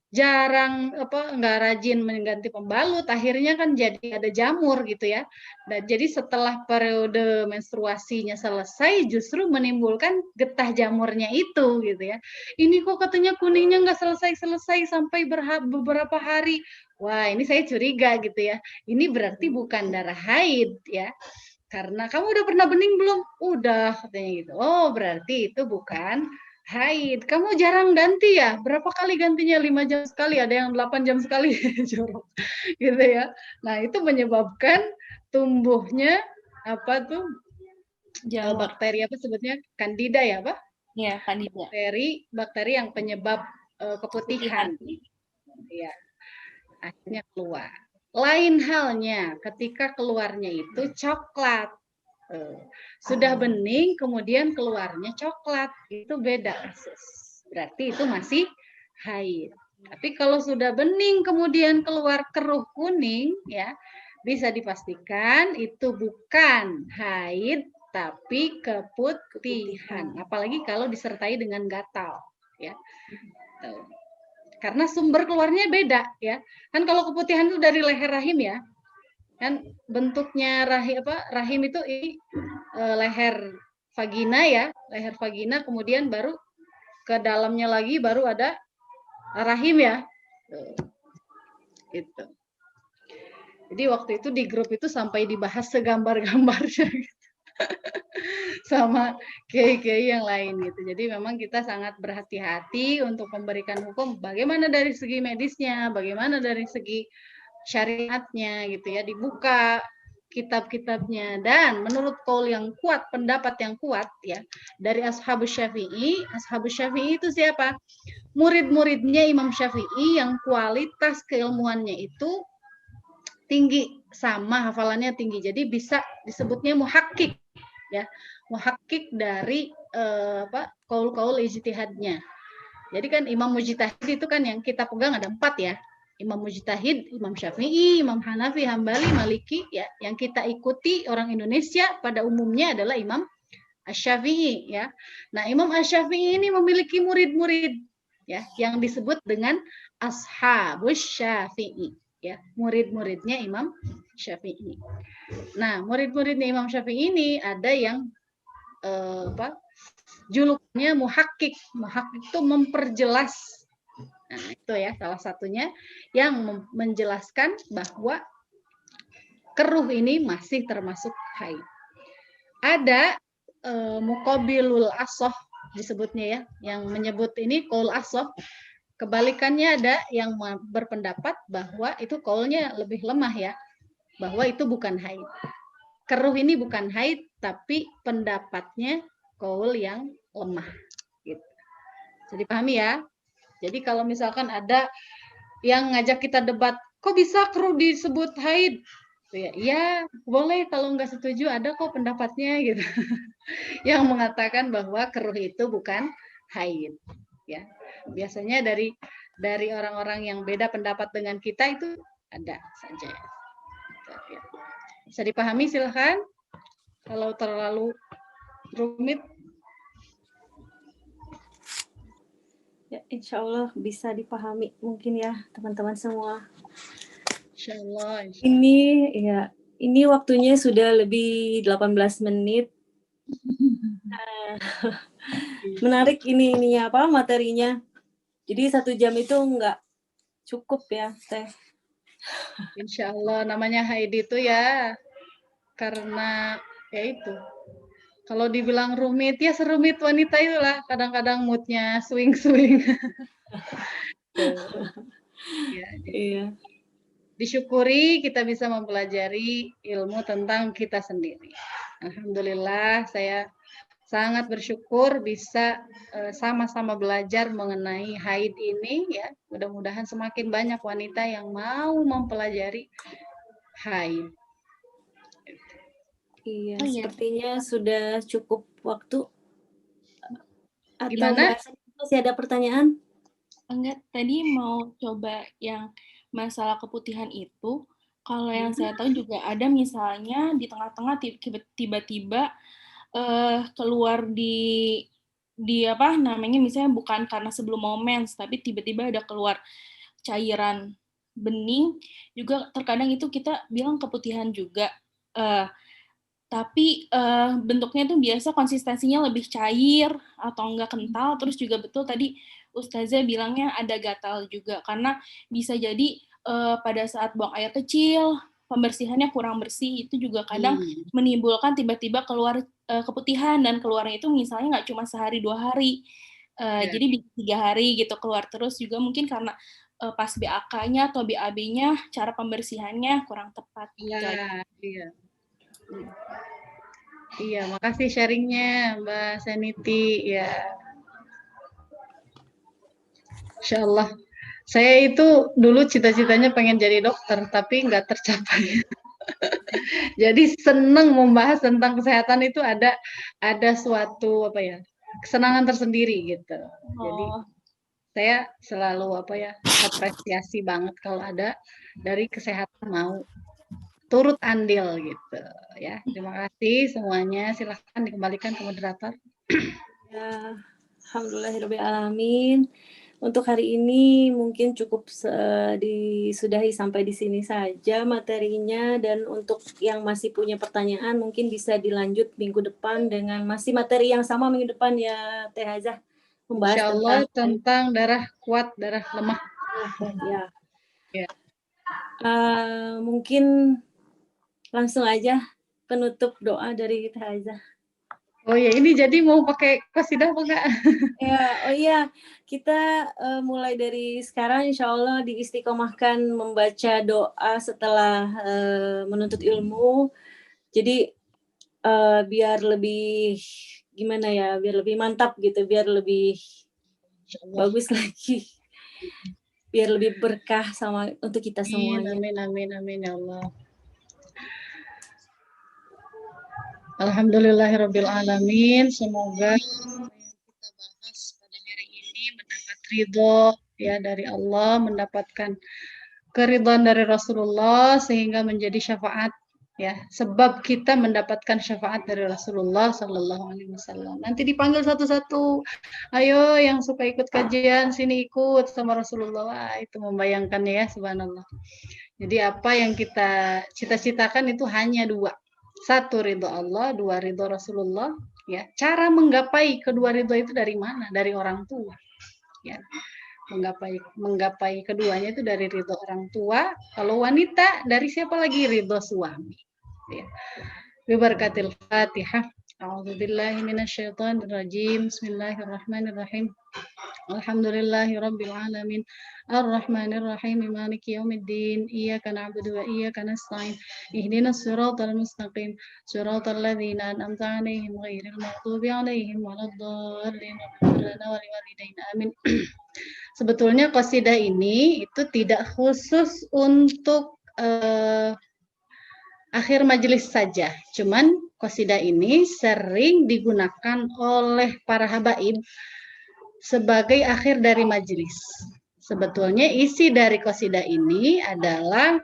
jarang nggak rajin mengganti pembalut, akhirnya kan jadi ada jamur gitu ya. Dan jadi setelah periode menstruasinya selesai justru menimbulkan getah jamurnya itu gitu ya. Ini kok katanya kuningnya nggak selesai sampai beberapa hari. Wah, ini saya curiga gitu ya. Ini berarti bukan darah haid ya. Karena kamu udah pernah bening belum? Udah katanya gitu. Oh, berarti itu bukan haid. Kamu jarang ganti ya? Berapa kali gantinya? 5 jam sekali, ada yang 8 jam sekali. Jorok. Gitu ya. Nah, itu menyebabkan tumbuhnya bakteri apa sebutnya? Candida ya, Pak? Iya, Candida. Bakteri yang penyebab keputihan. Iya. Akhirnya keluar. Lain halnya ketika keluarnya itu coklat. Sudah bening kemudian keluarnya coklat, itu beda kasus. Berarti itu masih haid. Tapi kalau sudah bening kemudian keluar keruh kuning ya, bisa dipastikan itu bukan haid tapi keputihan. Apalagi kalau disertai dengan gatal ya. Karena sumber keluarnya beda ya. Kan kalau keputihan itu dari leher rahim ya. Kan bentuknya rahim itu leher vagina ya, leher vagina kemudian baru ke dalamnya lagi baru ada rahim ya. Gitu. Jadi waktu itu di grup itu sampai dibahas segambar-gambarnya gitu. Sama kiai-kiai yang lain gitu. Jadi memang kita sangat berhati-hati untuk memberikan hukum bagaimana dari segi medisnya, bagaimana dari segi syariatnya gitu ya, dibuka kitab-kitabnya. Dan menurut qaul yang kuat, pendapat yang kuat ya dari Ashabus Syafi'i itu siapa? murid-muridnya Imam Syafi'i yang kualitas keilmuannya itu tinggi, sama hafalannya tinggi. Jadi bisa disebutnya muhakkik, ya, muhakkik dari kaul-kaul ijtihadnya. Jadi kan imam mujtahid itu kan yang kita pegang ada 4 ya. Imam mujtahid, Imam Syafi'i, Imam Hanafi, Hambali, Maliki, ya. Yang kita ikuti orang Indonesia pada umumnya adalah Imam Asy-Syafi'i, ya. Nah, Imam Asy-Syafi'i ini memiliki murid-murid, ya, yang disebut dengan Ashabus Syafi'i, ya, murid-muridnya Imam Syafi'i. Nah, murid-muridnya Imam Syafi'i ini ada yang julukannya muhakkik. Muhakkik itu memperjelas. Nah, itu ya salah satunya yang menjelaskan bahwa keruh ini masih termasuk haid. Ada muqabilul asoh disebutnya ya, yang menyebut ini qaul asoh. Kebalikannya ada yang berpendapat bahwa itu qaulnya lebih lemah ya, bahwa itu bukan haid. Keruh ini bukan haid, tapi pendapatnya qaul yang lemah. Gitu. Jadi pahami ya. Jadi kalau misalkan ada yang ngajak kita debat, kok bisa keruh disebut haid? Ya, boleh kalau nggak setuju ada kok pendapatnya gitu. Yang mengatakan bahwa keruh itu bukan haid. Ya, biasanya dari orang-orang yang beda pendapat dengan kita itu ada saja. Ya. Bisa dipahami silahkan. Kalau terlalu rumit. Ya, insya Allah bisa dipahami mungkin ya teman-teman semua. Insya Allah. Ini waktunya sudah lebih 18 menit. Menarik ini apa materinya. Jadi 1 jam itu nggak cukup ya, Teh. Insya Allah namanya haid itu ya karena ya itu. Kalau dibilang rumit, ya serumit wanita itulah. Kadang-kadang moodnya swing-swing. Ya, Iya. disyukuri kita bisa mempelajari ilmu tentang kita sendiri. Alhamdulillah, saya sangat bersyukur bisa sama-sama belajar mengenai haid ini. Ya, mudah-mudahan semakin banyak wanita yang mau mempelajari haid. Iya, Oh, iya. sepertinya sudah cukup waktu. Atau Gimana? masih ada pertanyaan? Enggak, tadi mau coba yang masalah keputihan itu. Kalau yang saya tahu juga ada misalnya di tengah-tengah tiba-tiba keluar di apa namanya, misalnya bukan karena sebelum mau mens, tapi tiba-tiba ada keluar cairan bening, juga terkadang itu kita bilang keputihan juga. Tapi bentuknya tuh biasa konsistensinya lebih cair atau enggak kental. Terus juga betul tadi Ustazah bilangnya ada gatal juga, karena bisa jadi pada saat buang air kecil pembersihannya kurang bersih, itu juga kadang menimbulkan tiba-tiba keluar keputihan, dan keluarnya itu misalnya nggak cuma sehari 2 hari, jadi bisa 3 hari gitu keluar terus. Juga mungkin karena pas BAK-nya atau BAB-nya cara pembersihannya kurang tepat. Iya. Iya, makasih sharingnya Mbak Saniti. Ya, Insya Allah. Saya itu dulu cita-citanya pengen jadi dokter, tapi nggak tercapai. Jadi seneng membahas tentang kesehatan itu ada suatu kesenangan tersendiri gitu. Jadi saya selalu apresiasi banget kalau ada dari kesehatan mau turut andil gitu ya. Terima kasih semuanya. Silahkan dikembalikan ke moderator. Ya, alhamdulillahirobbilalamin. Untuk hari ini mungkin cukup disudahi sampai di sini saja materinya, dan untuk yang masih punya pertanyaan mungkin bisa dilanjut minggu depan dengan masih materi yang sama minggu depan ya Teh Hazah, membahas Insya Allah tentang darah kuat, darah lemah. Ya. Mungkin langsung aja penutup doa dari Teh Hazah. Oh ya, ini jadi mau pakai qasidah apa enggak? Ya, oh iya, kita mulai dari sekarang insya Allah diistiqomahkan membaca doa setelah menuntut ilmu. Jadi biar lebih gimana ya, biar lebih mantap gitu, biar lebih Insyaallah. bagus lagi. Biar lebih berkah sama untuk kita semuanya. Amin, amin, amin, ya Allah. Alhamdulillahirabbil alamin. Semoga apa yang kita bahas pada hari ini mendapat ridho ya dari Allah, mendapatkan keridhaan dari Rasulullah sehingga menjadi syafaat ya, sebab kita mendapatkan syafaat dari Rasulullah Sallallahu Alaihi Wasallam. Nanti dipanggil satu-satu, ayo yang suka ikut kajian sini ikut sama Rasulullah. Wah, itu membayangkan ya, subhanallah. Jadi apa yang kita cita-citakan itu hanya dua. Satu, ridho Allah, dua, ridho Rasulullah. Ya, cara menggapai kedua ridho itu dari mana? Dari orang tua. Ya, menggapai keduanya itu dari ridho orang tua. Kalau wanita, dari siapa lagi? Ridho suami. Ya. Bibarakatil Fatihah. A'udzubillahi minasyaitonirrajim. Bismillahirrahmanirrahim. Alhamdulillahirabbil alamin. Ar-Rahmanir-Rahim. Maliki yaumiddin. Iyyaka na'budu wa iyyaka nasta'in. Ihdinas siratal mustaqim. Siratal ladzina an'amta 'alaihim ghairil maghdubi 'alaihim waladdallin. Rabbana wa liwalidayna. Amin. Sebetulnya qasidah ini itu tidak khusus untuk akhir majelis saja. Cuman qasidah ini sering digunakan oleh para habaib sebagai akhir dari majelis. Sebetulnya isi dari qasidah ini adalah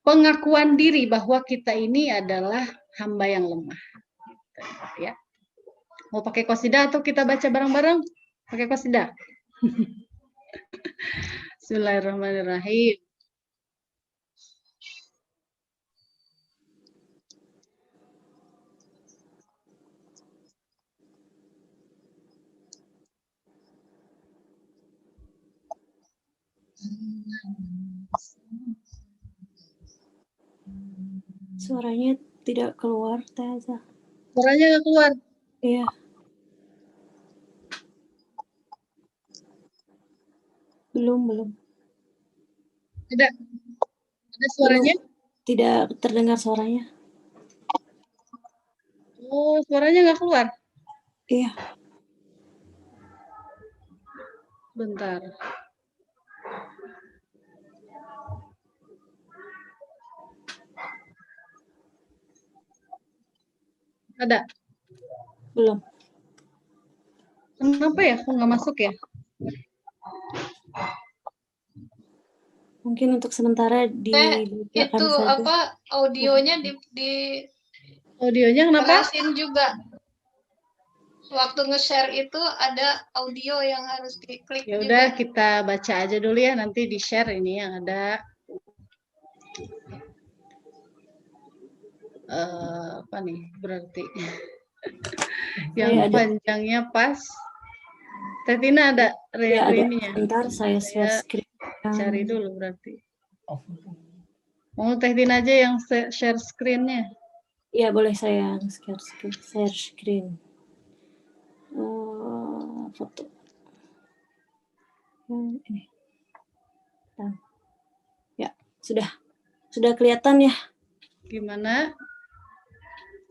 pengakuan diri bahwa kita ini adalah hamba yang lemah. Ya. Mau pakai qasidah atau kita baca bareng-bareng? Pakai qasidah. Bismillahirrahmanirrahim. Suaranya tidak keluar, Teh Aza. Suaranya nggak keluar. Iya. Belum. Ada suaranya? Tidak terdengar suaranya. Oh, suaranya nggak keluar. Iya. Bentar. Ada? Belum. Kenapa ya? Kok nggak masuk ya? Mungkin untuk sementara Itu saja. apa audionya Audionya kenapa? dikerasin juga. Waktu nge-share itu ada audio yang harus diklik Ya juga. udah kita baca aja dulu ya, nanti di-share ini yang ada apa nih berarti yang panjangnya pas. Teh Tina ada Ya, ada. ininya. Bentar saya share screen. Cari dulu berarti. Mau Teh Tina aja yang share screen-nya. Ya, boleh saya share screen. Foto. Ini. Ya, sudah kelihatan ya? Gimana?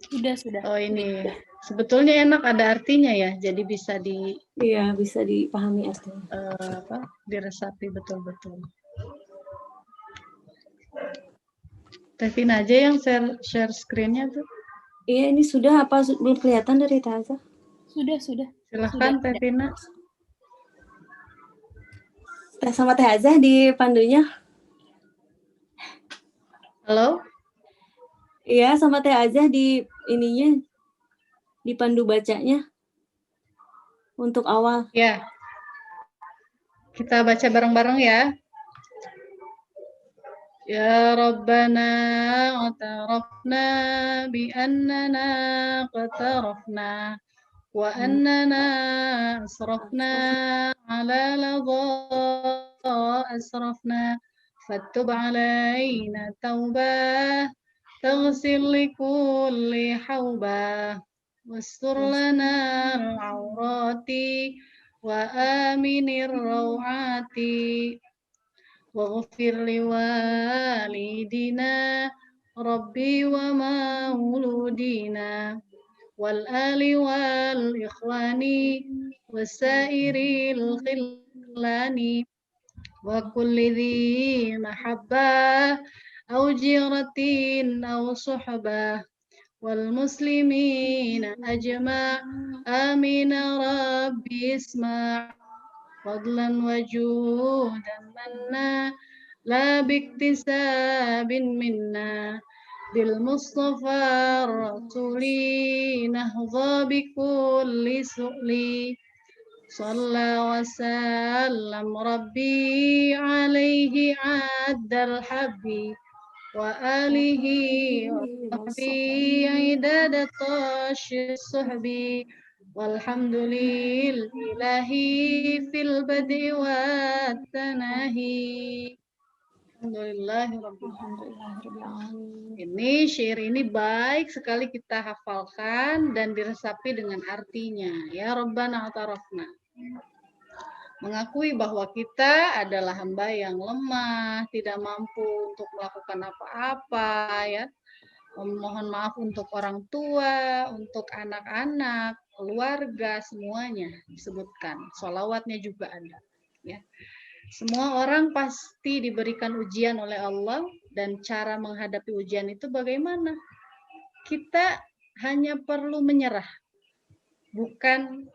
Sudah. Oh, ini. Sebetulnya enak ada artinya ya, jadi bisa Iya, bisa dipahami artinya. Diresapi betul-betul. Teh Tina aja yang share screen-nya tuh. Iya, ini sudah apa belum kelihatan dari Taza? Sudah. Silahkan Teh Tina. Sama Teh Azah di pandunya. Halo? Iya, sama Teh Azah di ininya, di pandu bacanya untuk awal. Ya. Kita baca bareng-bareng ya. Ya Rabbana atarafna bi annana qatarafna wa annana asrafna ala ladha asrafna fattub alaina taubah taghsil likulli haubah wastur lana al-awrati wa aminir rawati waghfir liwalidina rabbi wa mauludina wal ali wal ikhwani وسائر الخلان وكل ذي محبة أو جيرة أو صحبة والمسلمين أجمع آمين ربي اسمع فضلا وجودا منا لا باكتساب منا بالمصطفى الرسول نهضى بكل سؤل صلى وسلم ربي عليه عد الحب وآله وصحبه عدد طاش الصحب والحمد لله في البدء والتناهي. Alhamdulillahirrahmanirrahim. Ini syair ini baik sekali kita hafalkan dan diresapi dengan artinya. Ya Rabbana atarafna. Mengakui bahwa kita adalah hamba yang lemah, tidak mampu untuk melakukan apa-apa, ya. Memohon maaf untuk orang tua, untuk anak-anak, keluarga, semuanya disebutkan. Sholawatnya juga ada, ya. Semua orang pasti diberikan ujian oleh Allah, dan cara menghadapi ujian itu bagaimana? Kita hanya perlu menyerah, bukan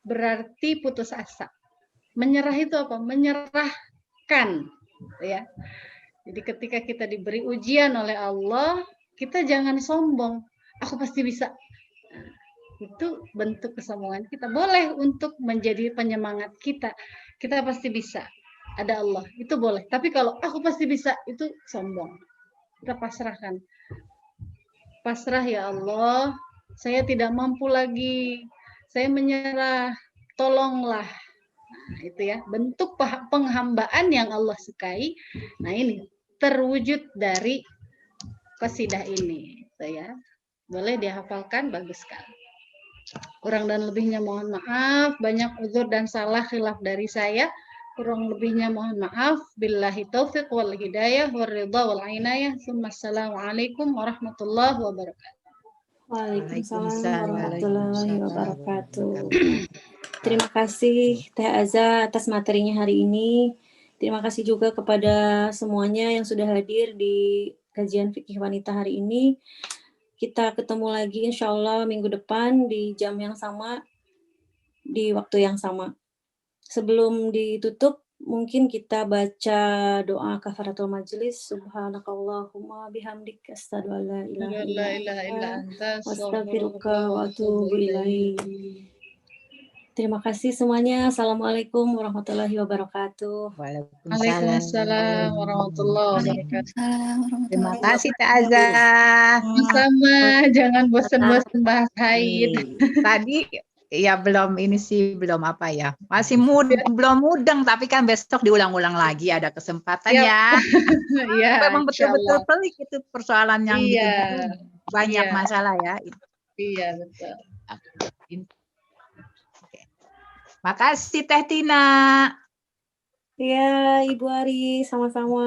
berarti putus asa. Menyerah itu apa? Menyerahkan, ya. Jadi ketika kita diberi ujian oleh Allah, kita jangan sombong. Aku pasti bisa. Nah, itu bentuk kesombongan kita. Boleh untuk menjadi penyemangat kita. Kita pasti bisa. Ada Allah, itu boleh. Tapi kalau aku pasti bisa, itu sombong. Kita pasrahkan. Pasrah ya Allah, saya tidak mampu lagi. Saya menyerah, tolonglah. Nah, itu ya, bentuk penghambaan yang Allah sukai. Nah, ini terwujud dari qasidah ini. Saya boleh dihafalkan, bagus sekali. Kurang dan lebihnya mohon maaf, banyak uzur dan salah khilaf dari saya. Kurang lebihnya mohon maaf. Billahi taufiq wal hidayah wal ridha wal inayah. Assalamualaikum warahmatullahi wabarakatuh. Waalaikumsalam warahmatullahi wabarakatuh. Terima kasih Teh Aza atas materinya hari ini. Terima kasih juga kepada semuanya yang sudah hadir di kajian fikih wanita hari ini. Kita ketemu lagi insya Allah minggu depan di jam yang sama, di waktu yang sama. Sebelum ditutup, mungkin kita baca doa kafaratul majelis. Subhanakallahumma bihamdika asyhadu an la ilaha illa anta astaghfiruka wa atubu ilaik. Terima kasih semuanya. Assalamualaikum warahmatullahi wabarakatuh. Waalaikumsalam warahmatullahi wabarakatuh. Terima kasih Teh Aza. Sama, jangan bosan-bosan bahas haid. Tadi ya belum ini sih belum apa ya. Masih belum mudeng tapi kan besok diulang-ulang lagi ada kesempatan ya. Iya. Memang betul-betul pelik itu persoalan yang Iya. gitu. Banyak masalah ya. Iya, betul. Makasih Teh Tina. Ya, Ibu Ari, sama-sama.